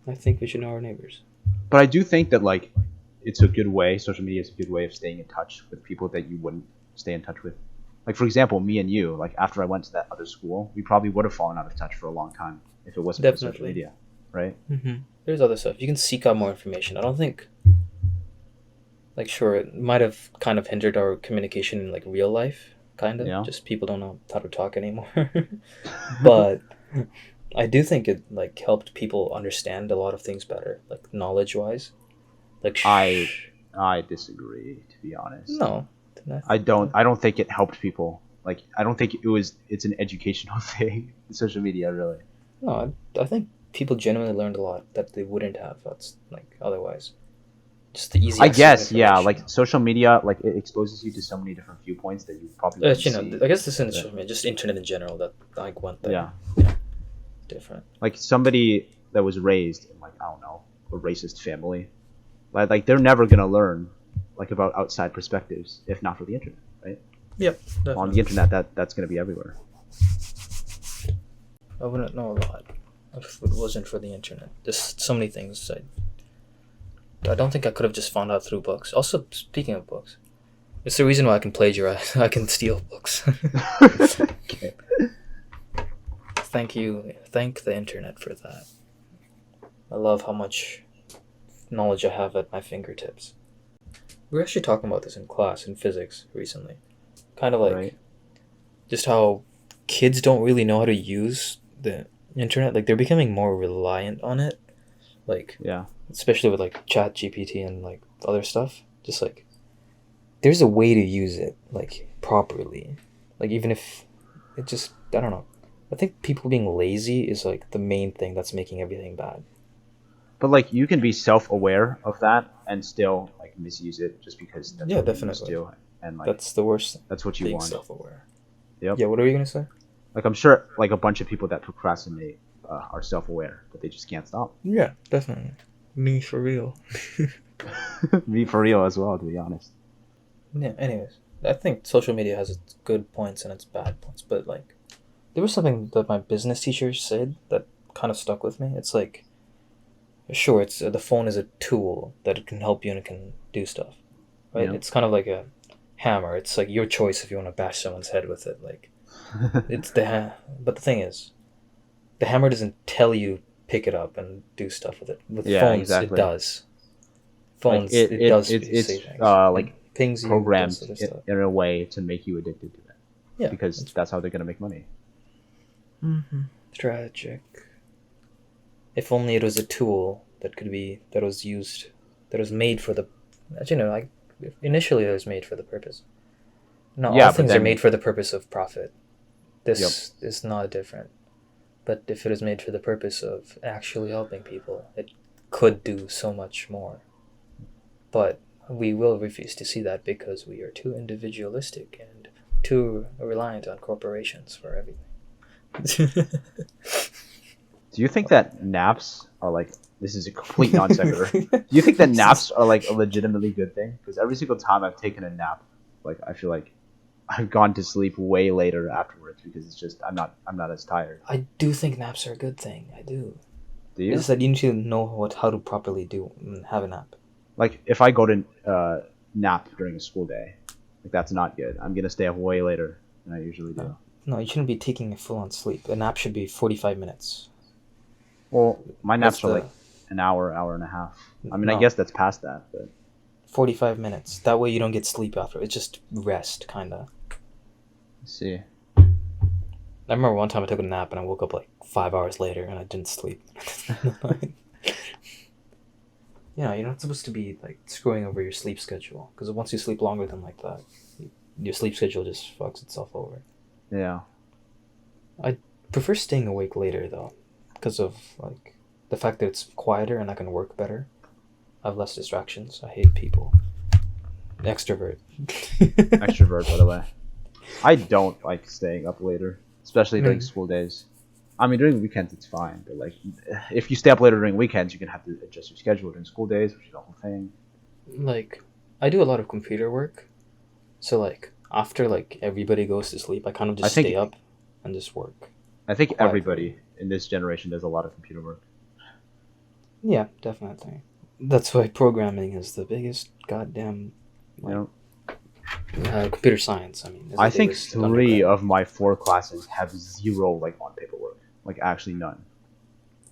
I think we should know our neighbors. But I do think that like it's a good way. Social media is a good way of staying in touch with people that you wouldn't stay in touch with. Like for example, me and you. Like after I went to that other school, we probably would have fallen out of touch for a long time if it wasn't for social Definitely. media, right? Mm-hmm. There's other stuff. You can seek out more information. I don't think, like, sure, it might have kind of hindered our communication in, like, real life, kind of. Yeah. Just people don't know how to talk anymore. But I do think it, like, helped people understand a lot of things better, like, knowledge-wise. Like, I disagree, to be honest. No. I don't think it helped people. Like I don't think it's an educational thing. Social media really. No, I think people genuinely learned a lot that they wouldn't have. That's, like, otherwise. Just the easy I access to guess, yeah. information. Like social media, like it exposes you to so many different viewpoints that you probably wouldn't see. I guess this isn't social media, just internet in general. That like one thing. Yeah. Different. Like somebody that was raised in like I don't know a racist family, like they're never gonna learn like about outside perspectives if not for the internet, right? Yep. On the internet, that's gonna be everywhere. I wouldn't know a lot if it wasn't for the internet. There's so many things I don't think I could have just found out through books. Also, speaking of books, it's the reason why I can plagiarize. I can steal books. Okay. Thank you. Thank the internet for that. I love how much knowledge I have at my fingertips. We were actually talking about this in class in physics recently. Kind of like Right. just how kids don't really know how to use the internet. Like they're becoming more reliant on it. Like Yeah. especially with like chat GPT and like other stuff. Just like there's a way to use it like properly. Like even if it just I don't know. I think people being lazy is like the main thing that's making everything bad. But like you can be self-aware of that and still like misuse it just because that's Yeah, what you're used definitely. to, and like That's the worst. that's what you Being want. self-aware. Yep. Yeah. What are you gonna say? Like I'm sure like a bunch of people that procrastinate are self-aware, but they just can't stop. Yeah, definitely. Me for real. Me for real as well, to be honest. Yeah. Anyways, I think social media has its good points and its bad points, but like, there was something that my business teacher said that kind of stuck with me. It's like, sure, it's the phone is a tool that it can help you and it can do stuff, right? Yeah. It's kind of like a hammer. It's like your choice if you want to bash someone's head with it. Like, it's but the thing is, the hammer doesn't tell you pick it up and do stuff with it. With Yeah, phones, exactly. it does. Like Phones, it does it's say things. like It pings you, programmed does other stuff. in a way to make you addicted to it Yeah, because that's how they're gonna make money. tragic. If only it was a tool that was used, that was made for the. Actually, no, like initially it was made for the purpose. No, Yeah, all but things are then- made for the purpose of profit. This is not different. But if it is made for the purpose of actually helping people, it could do so much more. But we will refuse to see that because we are too individualistic and too reliant on corporations for everything. Do you think that naps are like this is a complete non sequitur? Do you think that naps are like a legitimately good thing? Because every single time I've taken a nap, like I feel like I've gone to sleep way later afterwards because it's just I'm not as tired. I do think naps are a good thing. I do. Do you? It's just that you need to know how to properly have a nap. Like if I go to nap during a school day, like that's not good. I'm gonna stay up way later than I usually do. No, you shouldn't be taking a full on sleep. A nap should be 45 minutes. Well, my naps That's are the- like an hour and a half. I mean, I No. guess that's past that, but 45 minutes. That way you don't get sleep after. It's just rest, kinda. let's see. I remember one time I took a nap and I woke up like 5 hours later and I didn't sleep. Yeah, you're not supposed to be like screwing over your sleep schedule because once you sleep longer than like that, your sleep schedule just fucks itself over. Yeah. Prefer staying awake later though, because of like the fact that it's quieter and I can work better. I have less distractions. I hate people. Extrovert. Extrovert, by the way. I don't like staying up later, especially during school days. I mean, during weekends it's fine, but like, if you stay up later during weekends, you're gonna have to adjust your schedule during school days, which is a whole thing. Like, I do a lot of computer work, so like after like everybody goes to sleep, I kind of just I think- stay up and just work. I think Quietly. everybody in this generation does a lot of computer work. Yeah, definitely. That's why programming is the biggest goddamn You know, computer science. I mean, is I the think biggest 3 undergrad. of my 4 classes have 0 like on paperwork, like actually none.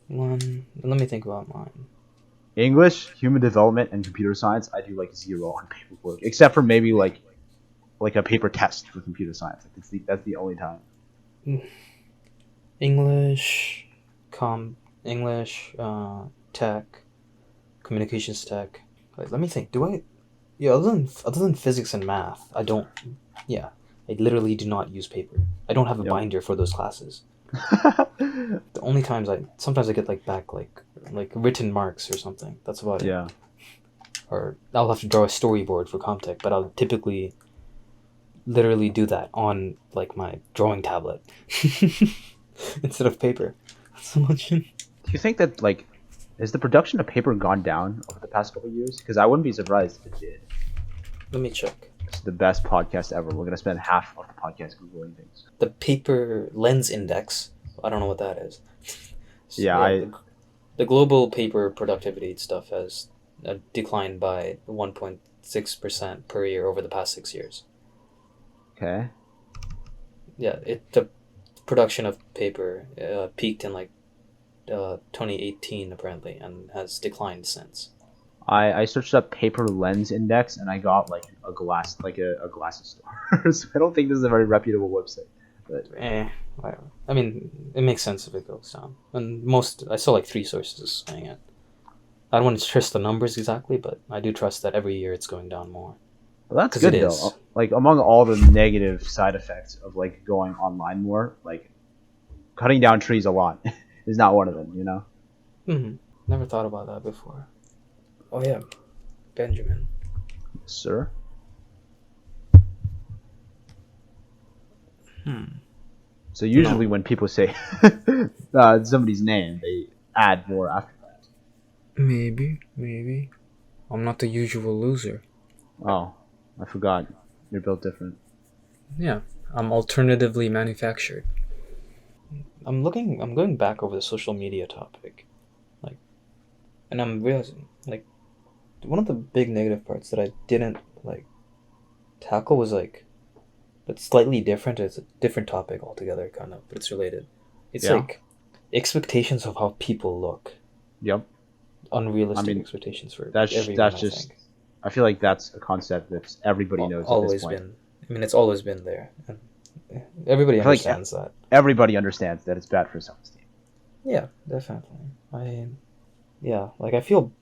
One. Let me think about mine. English, human development, and computer science, I do like 0 on paperwork, except for maybe like a paper test for computer science. Like that's the only time. English, tech, communications tech. Wait, let me think. Do I? Yeah, other than physics and math, I don't. Yeah, I literally do not use paper. I don't have a Yep. binder for those classes. The only times sometimes I get like back like written marks or something. That's about it. Yeah. Or I'll have to draw a storyboard for Comtech, but I'll typically literally do that on like my drawing tablet instead of paper. So much. Do you think that like has the production of paper gone down over the past couple of years? Because I wouldn't be surprised if it did. Let me check. It's the best podcast ever. We're gonna spend half of the podcast googling things. The paper lens index. I don't know what that is. So, Yeah, the global paper productivity stuff has declined by 1.6% per year over the past 6 years. Okay. Yeah, the production of paper peaked in like 2018 apparently and has declined since. I searched up paper lens index and I got like a glasses store. So I don't think this is a very reputable website. But Whatever. I mean, it makes sense if it goes down. And I saw like 3 sources saying it. I don't want to trust the numbers exactly, but I do trust that every year it's going down more. well, that's 'Cause good it though. is. Like among all the negative side effects of like going online more, like cutting down trees a lot is not one of them. You know. Mm-hmm. Never thought about that before. Oh yeah, Benjamin. Sir? So usually when people say somebody's name, they add more after that. Maybe. I'm not the usual loser. Oh, I forgot. You're built different. Yeah, I'm alternatively manufactured. I'm going back over the social media topic, like, and I'm realizing, like, one of the big negative parts that I didn't, like, tackle was, like, it's slightly different. It's a different topic altogether, kind of, but it's related. It's Yeah. like expectations of how people look. Yep. Unrealistic I mean, expectations for That's everyone, that's I just. think. I feel like that's a concept that everybody knows at this Always point. been. I mean, it's always been there. And everybody I feel like understands that. everybody understands that it's bad for self-esteem. Yeah, definitely. Yeah, like I feel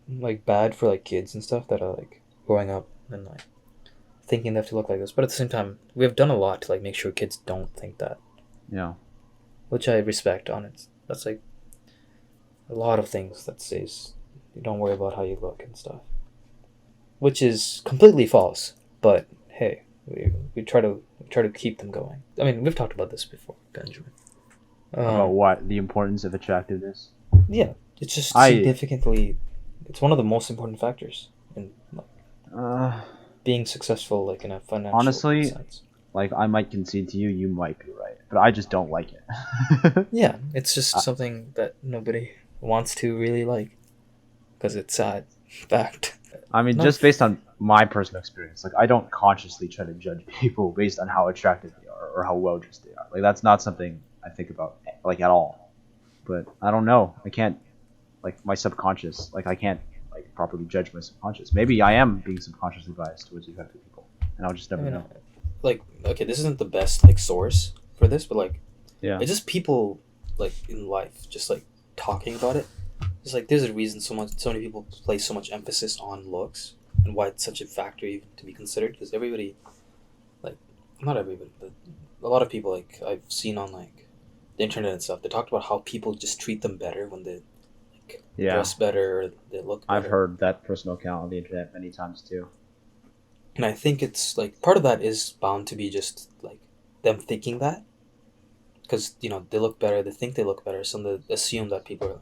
like bad for like kids and stuff that are like growing up and like thinking they have to look like this, but at the same time, we have done a lot to like make sure kids don't think that, Yeah. which I respect on it. That's like a lot of things that says you don't worry about how you look and stuff, which is completely false. But hey, we try to keep them going. I mean, we've talked about this before, Benjamin. About what? The importance of attractiveness. Yeah, it's just I- significantly. It's one of the most important factors in like, Uh, being successful, like in a financial Honestly, sense. like I might concede to you, you might be right, but I just don't like it. Yeah, it's just I- something that nobody wants to really like, because it's sad fact. I mean, Not just f- based on my personal experience, like I don't consciously try to judge people based on how attractive they are or how well dressed they are. Like that's not something I think about like at all. But I don't know. I can't like my subconscious. Like I can't like properly judge my subconscious. Maybe I am being subconsciously biased towards attractive people, and I'll just I never mean, know. like, okay, this isn't the best like source for this, but like, Yeah. it's just people like in life just like talking about it. It's like there's a reason so many people place so much emphasis on looks and why it's such a factor even to be considered, because everybody, like, not everybody, but a lot of people like I've seen on like the internet and stuff, they talked about how people just treat them better when they like Yeah. dress better or they look better. I've heard that personal account on the internet many times too. And I think it's like part of that is bound to be just like them thinking that, because you know they look better, they think they look better, so they assume that people are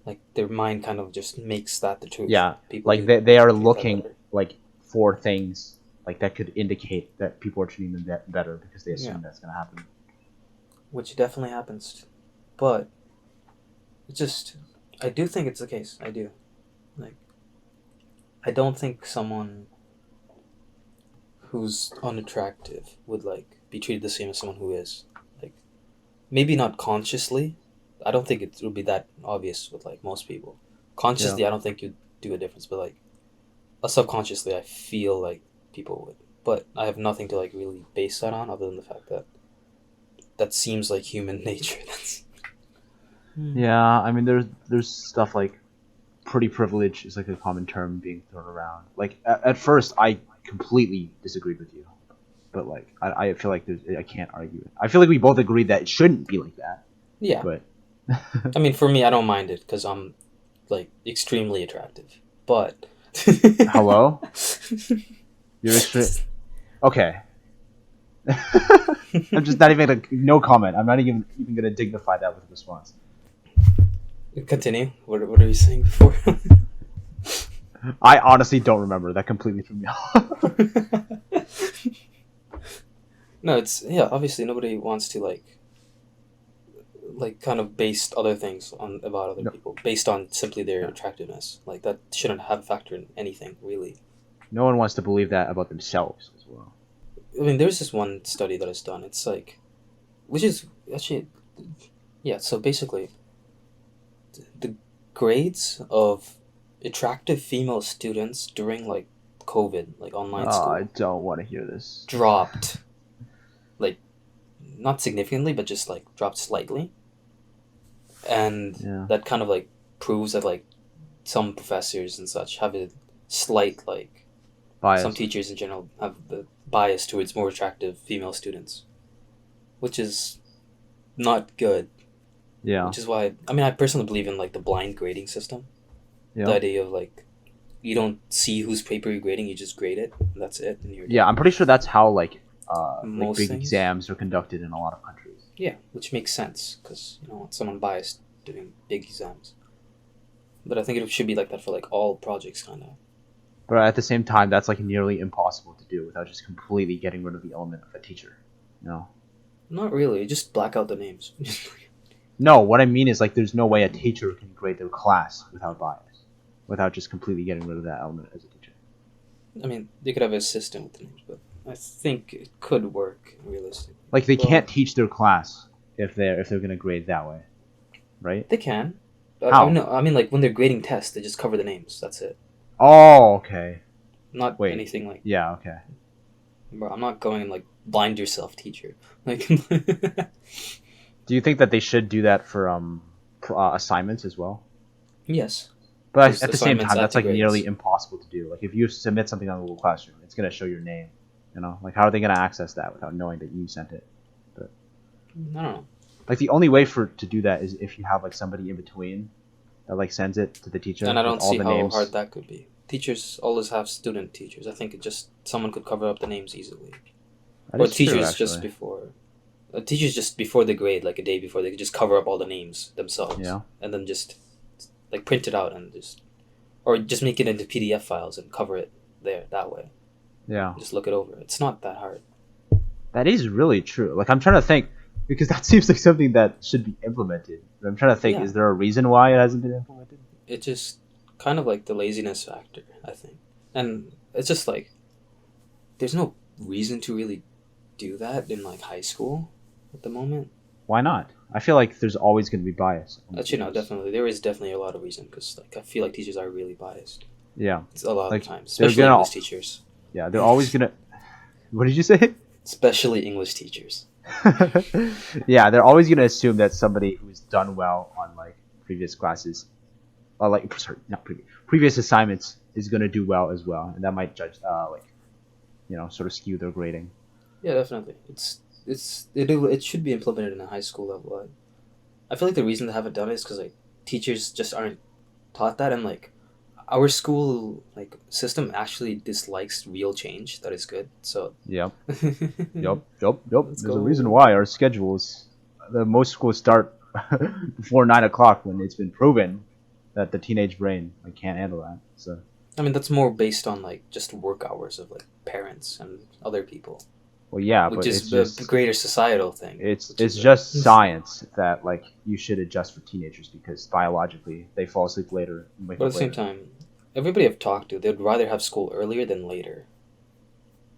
like their mind kind of just makes that the truth. Yeah, People like do they are treat that looking better. like for things like that could indicate that people are treating them better because they assume Yeah. that's gonna happen. Which definitely happens, but it's just I do think it's the case. I do, like, I don't think someone who's unattractive would like be treated the same as someone who is, like, maybe not consciously. I don't think it would be that obvious with like most people. Consciously, I don't think you'd do a difference, but like subconsciously, I feel like people would. But I have nothing to like really base that on, other than the fact that that seems like human nature. That's Yeah, I mean there's stuff like pretty privilege is like a common term being thrown around. Like at first I completely disagreed with you, but like I feel like I can't argue it. I feel like we both agreed that it shouldn't be like that. yeah. But I mean, for me, I don't mind it because I'm like extremely attractive. But hello, you're okay. I'm just not even no comment. I'm not even gonna dignify that with a response. Continue. What are you saying before? I honestly don't remember. That completely threw me off. No, it's yeah. Obviously, nobody wants to like kind of base other things on about other No. people based on simply their attractiveness. Like that shouldn't have a factor in anything really. No one wants to believe that about themselves as well. I mean, there's this one study that is done. It's like, which is actually, yeah. So basically, the grades of attractive female students during like COVID, like online Oh, school, I don't want to hear this. dropped, like, not significantly, but just like dropped slightly, and Yeah. that kind of like proves that like some professors and such have a slight like Bias. some teachers in general have the bias towards more attractive female students, which is not good. Yeah. which is why I mean I personally believe in like the blind grading system. The Yeah. idea of like you don't see whose paper you're grading, you just grade it, and that's it, and you're Yeah, done. I'm pretty sure that's how like Most big things, exams are conducted in a lot of countries. yeah, which makes sense because you don't want someone biased doing big exams. But I think it should be like that for like all projects, kind of. But at the same time, that's like nearly impossible to do without just completely getting rid of the element of a teacher. You know? Not really, just black out the names. No, what I mean is like there's no way a teacher can grade their class without bias, without just completely getting rid of that element as a teacher. I mean, they could have a system with the names, but I think it could work realistically. Like they Well, can't teach their class if they're gonna grade that way, right? They can. How? No, I mean, like when they're grading tests, they just cover the names. That's it. Oh, okay. Not Wait. anything like. Yeah, okay. Bro, I'm not going like blind yourself, teacher. Like, Do you think that they should do that for assignments as well? yes, But Those at the same assignments time, add that's to like grades. nearly impossible to do. Like if you submit something on Google Classroom, it's gonna show your name. You know, like how are they gonna access that without knowing that you sent it? I don't know. Like the only way for to do that is if you have like somebody in between that like sends it to the teacher And I with don't all see the how names. hard that could be. Teachers always have student teachers. I think it just someone could cover up the names easily. That Or is true, teachers actually. just before. Teachers just before the grade, like a day before, they could just cover up all the names themselves, Yeah. and then just like print it out and just, or just make it into PDF files and cover it there that way. Yeah. Just look it over. It's not that hard. That is really true. Like I'm trying to think because that seems like something that should be implemented. But I'm trying to think, Yeah. is there a reason why it hasn't been implemented? It's just kind of like the laziness factor, I think, and it's just like there's no reason to really do that in like high school at the moment. Why not? I feel like there's always going to be bias. Actually, no, definitely there is definitely a lot of reason because like I feel like teachers are really biased. Yeah. It's a lot Like, of times, they're especially gonna- English teachers. Yeah, they're always gonna. What did you say? Especially English teachers. Yeah, they're always gonna assume that somebody who's done well on like previous classes, or like sorry, not previous assignments is gonna do well as well, and that might judge like, you know, sort of skew their grading. Yeah, definitely. It should be implemented in a high school level. I feel like the reason they haven't done it is because like teachers just aren't taught that, and like our school like system actually dislikes real change that is good. So Yep. Mm-hmm. Yep. Let's There's a go. reason why our schedules, most schools start before 9 o'clock when it's been proven that the teenage brain like can't handle that. So I mean that's more based on like just work hours of like parents and other people, well, yeah, which but is it's the just greater societal thing. it's which it's is just science that like you should adjust for teenagers because biologically they fall asleep later and wake But at up the same later. time, everybody I've talked to, they'd rather have school earlier than later,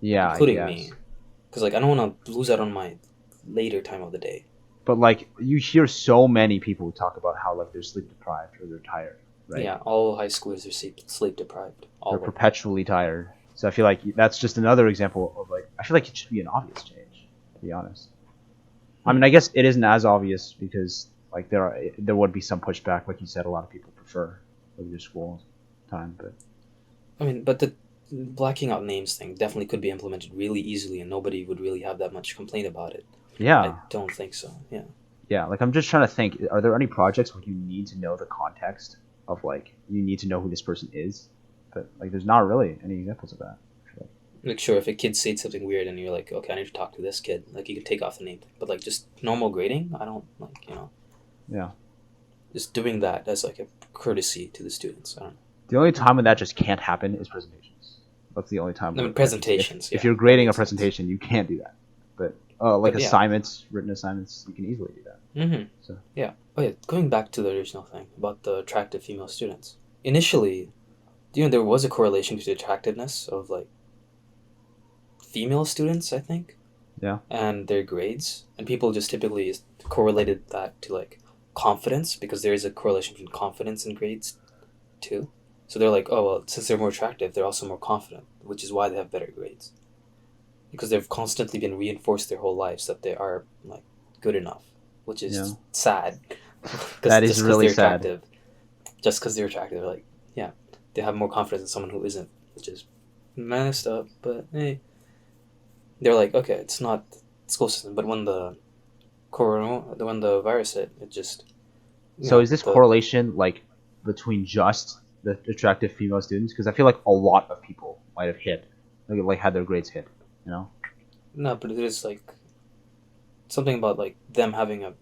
Yeah, including I me, guess. because like I don't want to lose out on my later time of the day. But like you hear so many people talk about how like they're sleep deprived or they're tired, right? Yeah, all high schoolers are sleep deprived. All They're of them. perpetually tired. So I feel like that's just another example of like I feel like it should be an obvious change, to be honest. I mean, I guess it isn't as obvious because like there would be some pushback, like you said, a lot of people prefer regular school time, but I mean, but the blacking out names thing definitely could be implemented really easily, and nobody would really have that much complaint about it. yeah, I don't think so. Yeah. yeah. Like I'm just trying to think, are there any projects where you need to know the context of like you need to know who this person is? But like there's not really any examples of that. Like, sure, if a kid said something weird and you're like, okay, I need to talk to this kid, like, you can take off the name. But, like, just normal grading, I don't, like, Yeah. just doing that as, like, a courtesy to the students. I don't know. The only time when that just can't happen is presentations. That's the only time. I mean, where, like, presentations, If yeah, you're grading a makes sense. presentation, you can't do that. But like But, yeah. assignments, written assignments, you can easily do that. Mm-hmm. So. Yeah. Oh, yeah, going back to the original thing about the attractive female students. Initially, there was a correlation to the attractiveness of, like, female students, I think. Yeah. And their grades. And people just typically correlated that to, like, confidence, because there is a correlation between confidence and grades, too. So they're like, oh, well, since they're more attractive, they're also more confident, which is why they have better grades. Because they've constantly been reinforced their whole lives that they are, like, good enough, which is Yeah. sad. That is really they're sad. attractive, just because they're attractive, they're like, yeah, they have more confidence than someone who isn't, which is messed up, but hey. They're like, okay, it's not the school system, but when the virus hit, it just So Yeah, is this correlation like between just the attractive female students? Because I feel like a lot of people might have hit, like had their grades hit. You know, no, but it is like something about like them having a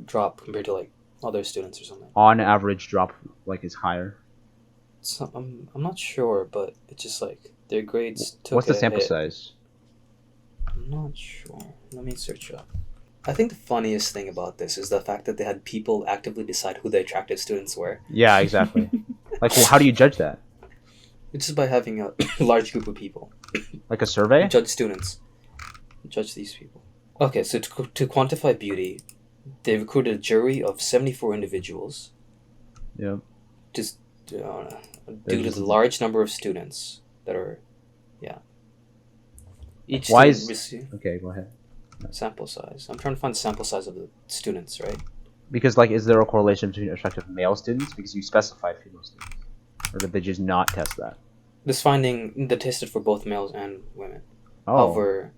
drop compared to like other students or something. on average, drop like is higher. So I'm not sure, but it's just like their grades What's took the a sample hit. size? I'm not sure. Let me search up. I think the funniest thing about this is the fact that they had people actively decide who the attractive students were. Yeah, exactly. Like, well, how do you judge that? It's just by having a large group of people Like a survey? judge students, judge these people. Okay, so to quantify beauty, they recruited a jury of 74 individuals. Yeah. Just due to the large number of students that are, yeah. Each Why student is receive okay? Go ahead. sample size. I'm trying to find the sample size of the students, right? Because like, is there a correlation between attractive male students? Because you specified female students, or did they just not test that? This finding they tested for both males and women. Oh, However,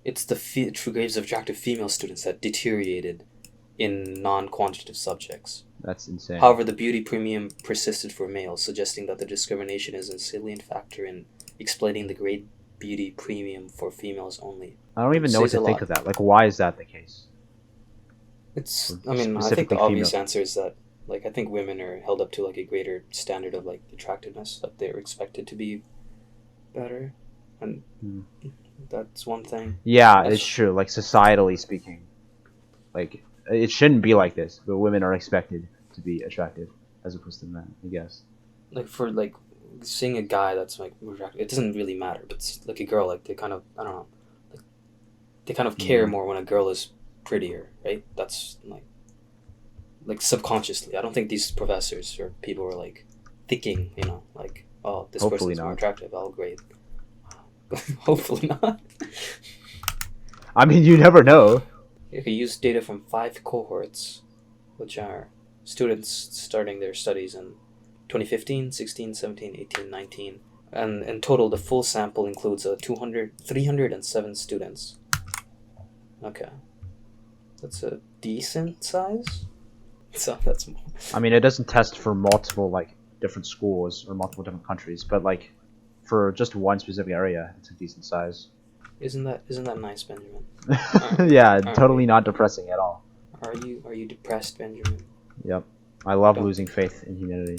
it's the true grades of attractive female students that deteriorated in non-quantitative subjects. that's insane. However, the beauty premium persisted for males, suggesting that the discrimination is a salient factor in explaining the grade beauty premium for females only. I don't even know what Says to a think lot. of that. Like, why is that the case? I mean, I think the Specifically obvious female. answer is that, like, I think women are held up to, like, a greater standard of, like, attractiveness, that they're expected to be better. And Hmm. that's one thing. Yeah, That's- it's true. Like societally speaking, like it shouldn't be like this, but women are expected to be attractive as opposed to men, I guess. Like, for, like, seeing a guy that's, like, more attractive, it doesn't really matter. But, like, a girl, like, they kind of, I don't know, like, they kind of care Mhm. more when a girl is prettier, right? That's, like subconsciously. I don't think these professors or people were, like, thinking, like, oh, this Hopefully person's more not. attractive, I'll grade. Hopefully not. I mean, you never know. You could use data from 5 cohorts, which are students starting their studies in 2015, 16, 17, 18, 19. And in total, the full sample includes 307 students. Okay. That's a decent size? So that's more. I mean, it doesn't test for multiple like different schools or multiple different countries, but like for just one specific area, it's a decent size. Isn't that nice, Benjamin? Yeah, totally not depressing at all. Are you depressed, Benjamin? Yep. I love Don't- losing faith in humanity.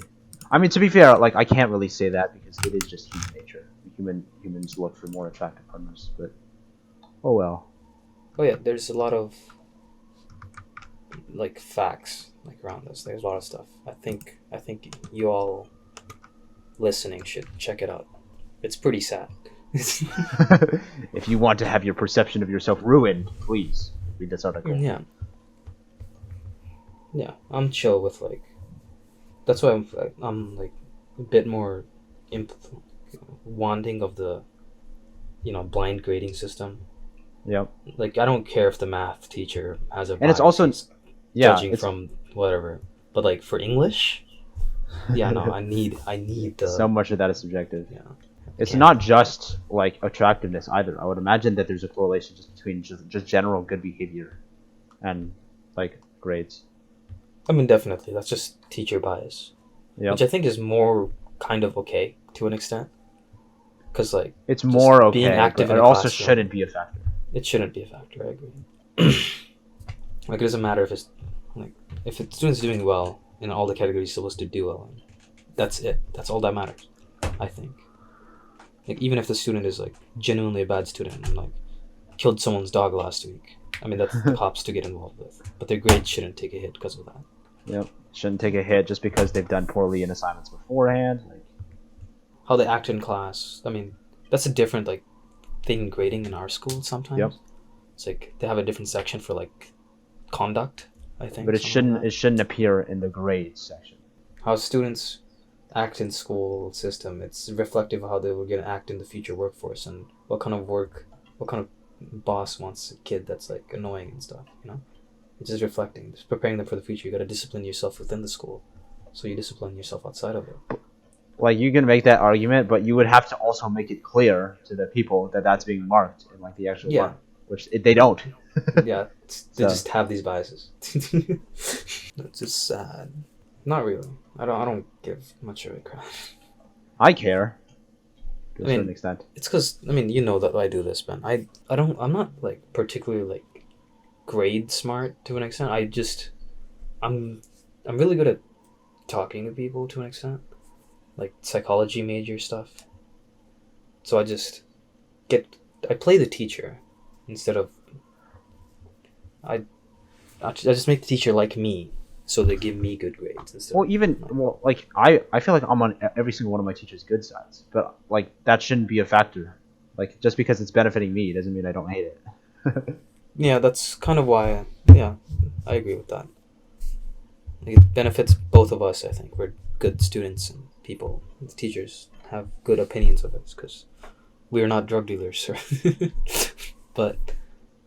I mean, to be fair, like I can't really say that because it is just human nature. Humans look for more attractive partners, but oh well. Oh yeah, there's a lot of like facts like around this. There's a lot of stuff. I think you all listening should check it out. It's pretty sad. If you want to have your perception of yourself ruined, please read this article. Yeah. Yeah, I'm chill with like. That's why I'm like a bit more wanting of the, blind grading system. Yep. Like I don't care if the math teacher has a And it's bias, also he's yeah, judging it's from whatever. But like for English, yeah, no, I need the so much of that is subjective. yeah. It's Yeah. not just like attractiveness either. I would imagine that there's a correlation just between just general good behavior and like grades. I mean, definitely, that's just teacher bias, Yep. which I think is more kind of okay to an extent, because like It's more okay, being active but in it a also classroom. shouldn't be a factor. it shouldn't be a factor. I agree. Like it doesn't matter if it's like if the student's doing well in all the categories he's supposed to do well in. That's it. That's all that matters. I think. Like even if the student is like genuinely a bad student and like killed someone's dog last week, I mean that's the cops to get involved with. But their grades shouldn't take a hit because of that. Yep. Shouldn't take a hit just because they've done poorly in assignments beforehand. Like, How they act in class. I mean, that's a different like thing in grading in our school sometimes. Yep. It's like they have a different section for like conduct, I think. but it something like shouldn't appear in the grades section. how students act in school system. It's reflective of how they were going to act in the future workforce and what kind of boss wants a kid that's like annoying and stuff, It's just reflecting, just preparing them for the future. You got to discipline yourself within the school, so you discipline yourself outside of it. Like you can make that argument, but you would have to also make it clear to the people that that's being marked in like the actual Yeah. work, which they don't. Yeah, they So- just have these biases. It's just sad. Not really. I don't give much of a crap. I care to a I mean, certain extent. It's because you know that I do this, Ben. I'm not like particularly like grade smart to an extent. I'm I'm really good at talking to people to an extent, like psychology major stuff. So I play the teacher instead of I I just make the teacher like me, so they give me good grades instead. Like I feel like I'm on every single one of my teachers' good sides, but like that shouldn't be a factor. Like just because it's benefiting me doesn't mean I don't hate it. Yeah, that's kind of why. Yeah, I agree with that. Like, it benefits both of us. I think we're good students and people. Teachers have good opinions of us because we're not drug dealers. But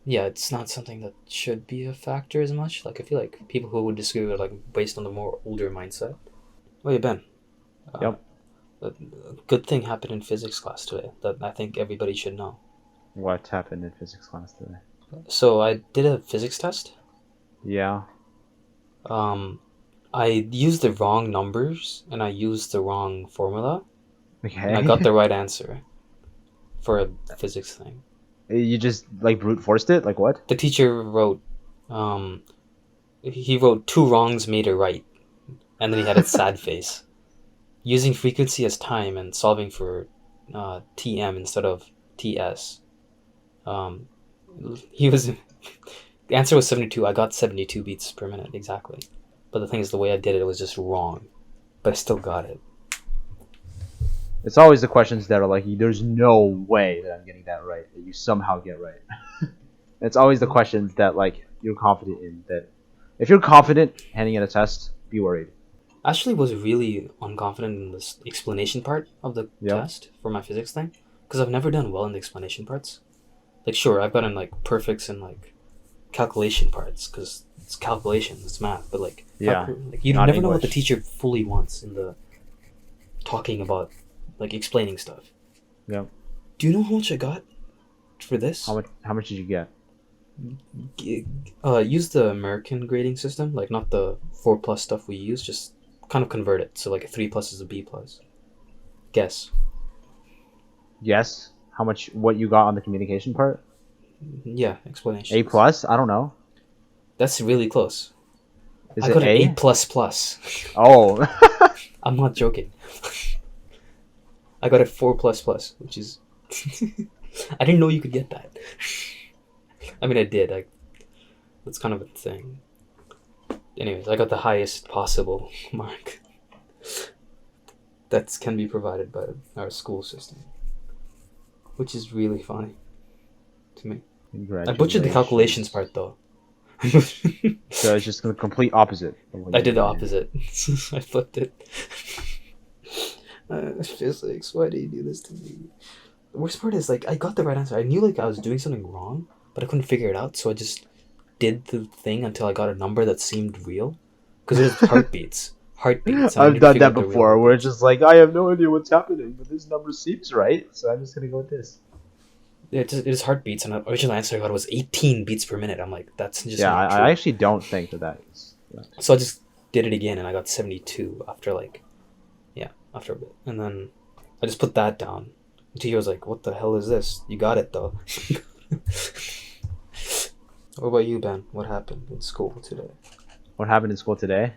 yeah, it's not something that should be a factor as much. Like I feel like people who would disagree with like based on the more older mindset. Oh yeah, Ben. Yep. A good thing happened in physics class today that I think everybody should know. What happened in physics class today? So I did a physics test. Yeah. I used the wrong numbers and I used the wrong formula. Okay. And I got the right answer for a physics thing. You just like brute forced it? Like what? The teacher wrote, he wrote 2 wrongs made a right, and then he had a sad face. Using frequency as time and solving for TM instead of TS. The answer was 72. I got 72 beats per minute exactly. But the thing is, the way I did it was just wrong. But I still got it. It's always the questions that are like, there's no way that I'm getting that right, that you somehow get right. It's always the questions that like you're confident in. That if you're confident handing in a test, be worried. I actually was really unconfident in this explanation part of the Yeah. test for my physics thing. Because I've never done well in the explanation parts. Like, sure, I've gotten like perfects in like calculation parts because it's calculations, it's math. But like, Yeah, like you not never know what the English. teacher fully wants in the talking about, like explaining stuff. Yeah. Do you know how much I got for this? How much did you get? Use the American grading system, like not the 4+ stuff we use. Just kind of convert it. So like a 3+ is a B+. Guess. Yes. How much? What you got on the communication part? Yeah, explanation. A+? I don't know. That's really close. Is I it got A? an A++. Oh. I'm not joking. I got a 4++, which is I didn't know you could get that. I mean, I did. That's kind of a thing. Anyways, I got the highest possible mark that can be provided by our school system, which is really funny to me. I butchered the calculations part though. So it's just the complete opposite. Of what I you did the did. opposite. I flipped it. Physics, why do you do this to me? The worst part is like I got the right answer. I knew like I was doing something wrong, but I couldn't figure it out. So I just did the thing until I got a number that seemed real, because it was heartbeats. Heartbeats. and I I've need to done figure that out the real before, where it's heartbeats. just like I have no idea what's happening, but this number seems right, so I'm just gonna go with this. Yeah, it is heartbeats, and the original answer I got was 18 beats per minute. I'm like, that's just Yeah, not true. I actually don't think that is. So I just did it again, and I got 72 after after a bit, and then I just put that down. And Tio was like, "What the hell is this? You got it though." What about you, Ben? What happened in school today? What happened in school today?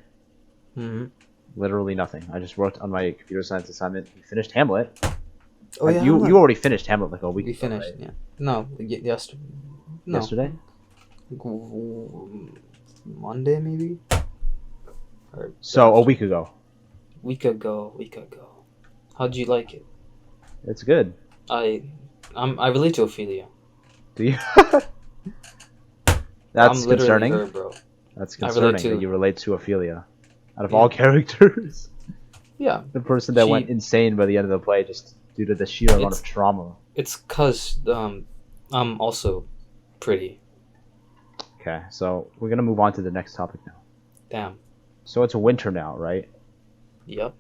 Mm-hmm. Literally nothing. I just worked on my computer science assignment. We finished Hamlet. Oh yeah, you already finished Hamlet like a week we ago, finished. right? Yeah. No, yesterday. No. Yesterday? Monday maybe. Or So a week ago. week ago. How'd you like it? It's good. I relate to Ophelia. Do you? I'm That's literally concerning. her, bro. That's I relate concerning to- that you relate to Ophelia. Out of Yeah. all characters, Yeah, the person that She- went insane by the end of the play just due to the sheer amount It's- of trauma. it's cause I'm also pretty. Okay, so we're gonna move on to the next topic now. Damn. So it's winter now, right? Yep.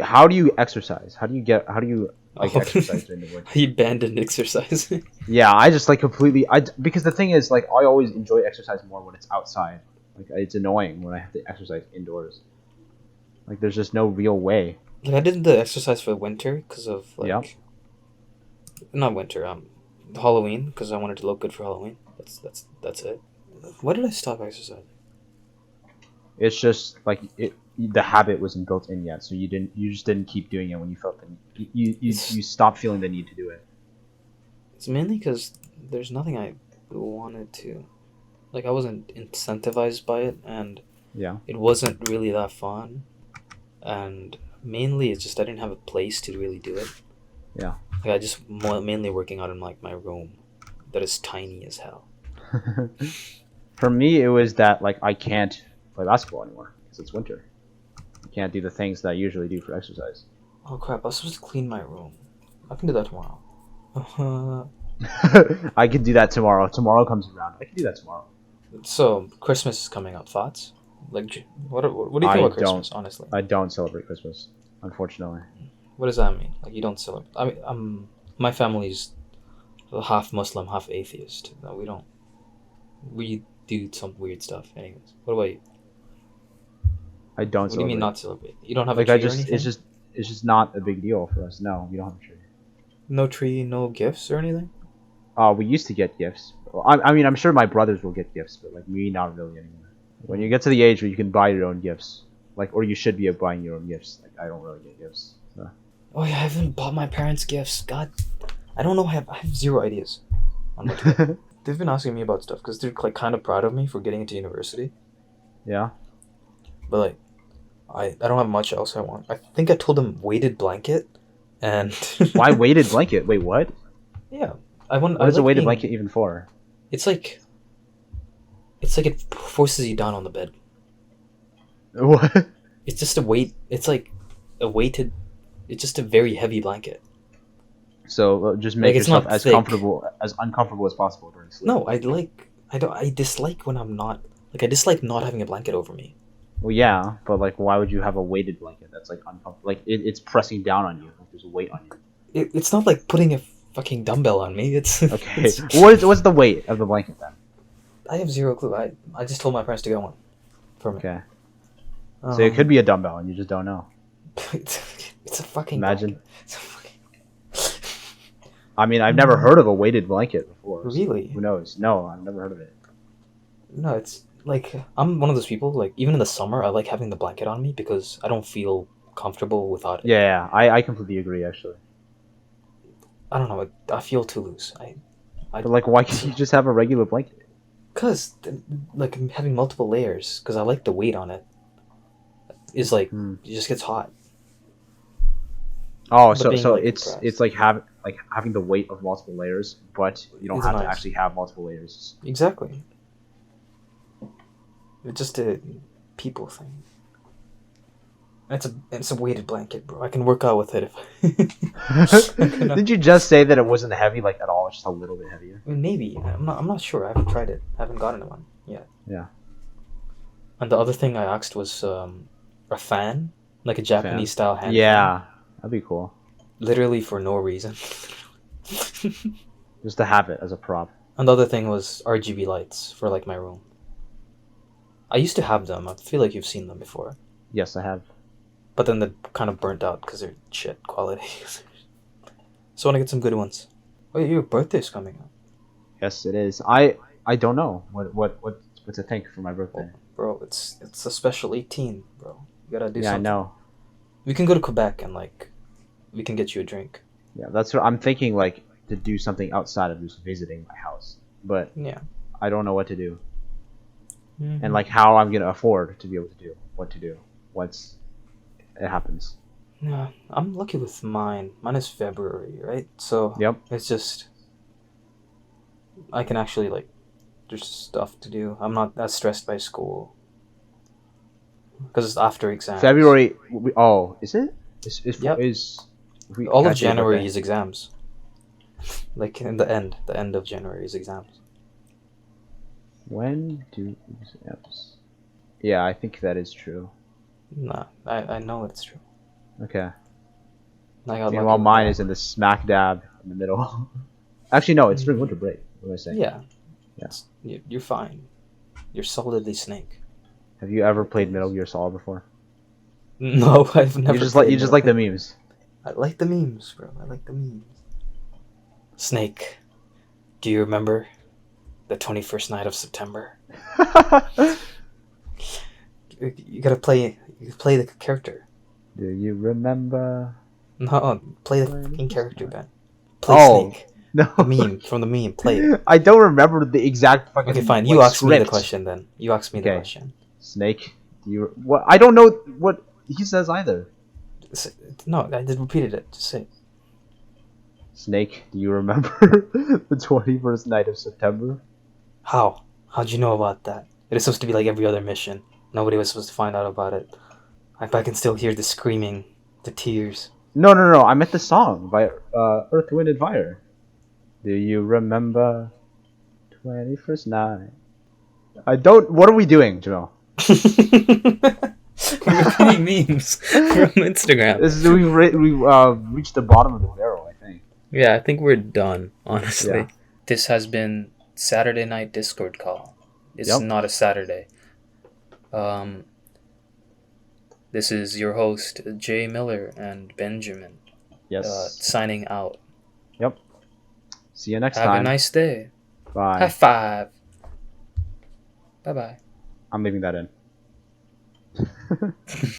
How do you exercise? How do you Oh. exercise during the winter? He abandoned exercise. Yeah, I just like completely. Because the thing is, like, I always enjoy exercise more when it's outside. Like it's annoying when I have to exercise indoors. Like there's just no real way. Like I did the exercise for winter because of like Yep. not winter, Halloween because I wanted to look good for Halloween. That's it. Why did I stop exercising? It's just like the habit wasn't built in yet, so you just didn't keep doing it when you felt you stopped feeling the need to do it. It's mainly because there's nothing I wanted to. Like I wasn't incentivized by it, and Yeah. it wasn't really that fun. And mainly, it's just I didn't have a place to really do it. Yeah. Like I just mainly working out in like my room, that is tiny as hell. For me, it was that like I can't play basketball anymore because it's winter. I can't do the things that I usually do for exercise. Oh crap! I was supposed to clean my room. I can do that tomorrow. I can do that tomorrow. Tomorrow comes around. I can do that tomorrow. So Christmas is coming up. Thoughts? Like, what do you think I about Christmas? Honestly, I don't celebrate Christmas, unfortunately. what does that mean? Like, you don't celebrate? I mean, my family's half Muslim, half atheist. No, we don't. We do some weird stuff. Anyways, what about you? I don't. What do you mean celebrate. not celebrate? You don't have Like a I tree or just, anything? it's just not a big deal for us. No, we don't have a tree. No tree, no gifts or anything. We used to get gifts. Well, I mean, I'm sure my brothers will get gifts, but like me, not really anymore. When you get to the age where you can buy your own gifts, like, or you should be buying your own gifts. Like, I don't really get gifts. So. Oh yeah, I haven't bought my parents gifts. God, I don't know. I have zero ideas on what to get. They've been asking me about stuff because they're like kind of proud of me for getting into university. Yeah. But like, I don't have much else I want. I think I told them weighted blanket, and Why weighted blanket? Wait, what? Yeah, I want. What is I a like weighted being- blanket even for? It's like it forces you down on the bed. What? It's just a weight. It's like a weighted. It's just a very heavy blanket. So just make Like, it's yourself not as thick. as uncomfortable as possible during sleep. No, I dislike when I'm not. Like I dislike not having a blanket over me. Well, yeah, but like, why would you have a weighted blanket that's like uncomfortable? Like, it's pressing down on you. Like, there's a weight on you. It's not like putting a fucking dumbbell on me. It's Okay. it's- What's the weight of the blanket then? I have zero clue. I just told my parents to get one for me. Okay. So it could be a dumbbell, and you just don't know. It's a fucking Imagine. blanket. It's a fucking... I mean, I've never heard of a weighted blanket before. so Really? who knows? No, I've never heard of it. No, it's like I'm one of those people. Like even in the summer, I like having the blanket on me because I don't feel comfortable without it. Yeah, I completely agree, actually. I don't know. I feel too loose. But like, why can't you just have a regular blanket? Like having multiple layers because I like the weight on it. Is like Hmm. it just gets hot. Oh, But being, so like, it's compressed. like having the weight of multiple layers, but you don't It's have to nice. actually have multiple layers. Exactly. It's just a people thing. It's a weighted blanket, bro. I can work out with it if Did you just say that it wasn't heavy, like at all? It's just a little bit heavier. I mean, maybe. I'm not sure. I haven't tried it. I haven't gotten one yet. Yeah. And the other thing I asked was a fan, like a Japanese style hand. Yeah, that'd be cool. Fan, literally for no reason. Just to have it as a prop. And the other thing was RGB lights for like my room. I used to have them. I feel like you've seen them before. Yes, I have. But then they're kind of burnt out because they're shit quality. So I want to get some good ones. Oh, your birthday's coming up. Yes, it is. I don't know what to think for my birthday. Bro, it's a special 18, bro. You gotta do Yeah, I something. know. We can go to Quebec and like we can get you a drink. Yeah, that's what I'm thinking. Like to do something outside of just visiting my house, but Yeah. I don't know what to do Mm-hmm. and like how I'm gonna afford to be able to do what to do once it happens. Yeah, I'm lucky with mine. Mine is February, right? So Yep. it's just I can actually like there's stuff to do. I'm not that stressed by school because it's after exams. February. Oh, is it? Yep. We All of catch your January birthday? is exams. Like in the end of January is exams. When do exams? Yeah, I think that is true. Nah, I know it's true. Okay. I got Meanwhile, lucky with mine that. is in the smack dab in the middle. Actually, no, it's spring winter break. What am I saying? Yeah. Yeah. You're fine. You're solidly Snake. Have you ever played Metal Gear Solid before? No, I've never. You just like the memes. I like the memes, bro. I like the memes. Snake, do you remember the 21st night of September? You gotta play. You play the character. Do you remember? No, play the fucking character, Ben. Play Oh. Snake. No. The meme from the meme. Play it. I don't remember the exact fucking. Okay, fine. like, You ask me the script. question then. You ask me the Okay. question. Snake, do you? What? I don't know what he says either. No, I just repeated it. Just say it. Snake, do you remember the 21st night of September? How? How'd you know about that? It is supposed to be like every other mission. Nobody was supposed to find out about it. I can still hear the screaming, the tears. No. I meant the song by Earth, Wind, and Fire. Do you remember 21st night? I don't. What are we doing, Jamal? We're repeating memes from Instagram. This is we've reached the bottom of the barrel, I think. Yeah, I think we're done, honestly. Yeah. This has been Saturday Night Discord Call. It's Yep. not a Saturday. This is your host, Jay Miller and Benjamin, Yes. signing out. Yep. See you next Have time. a nice day. Bye. High five. Bye-bye. I'm leaving that in.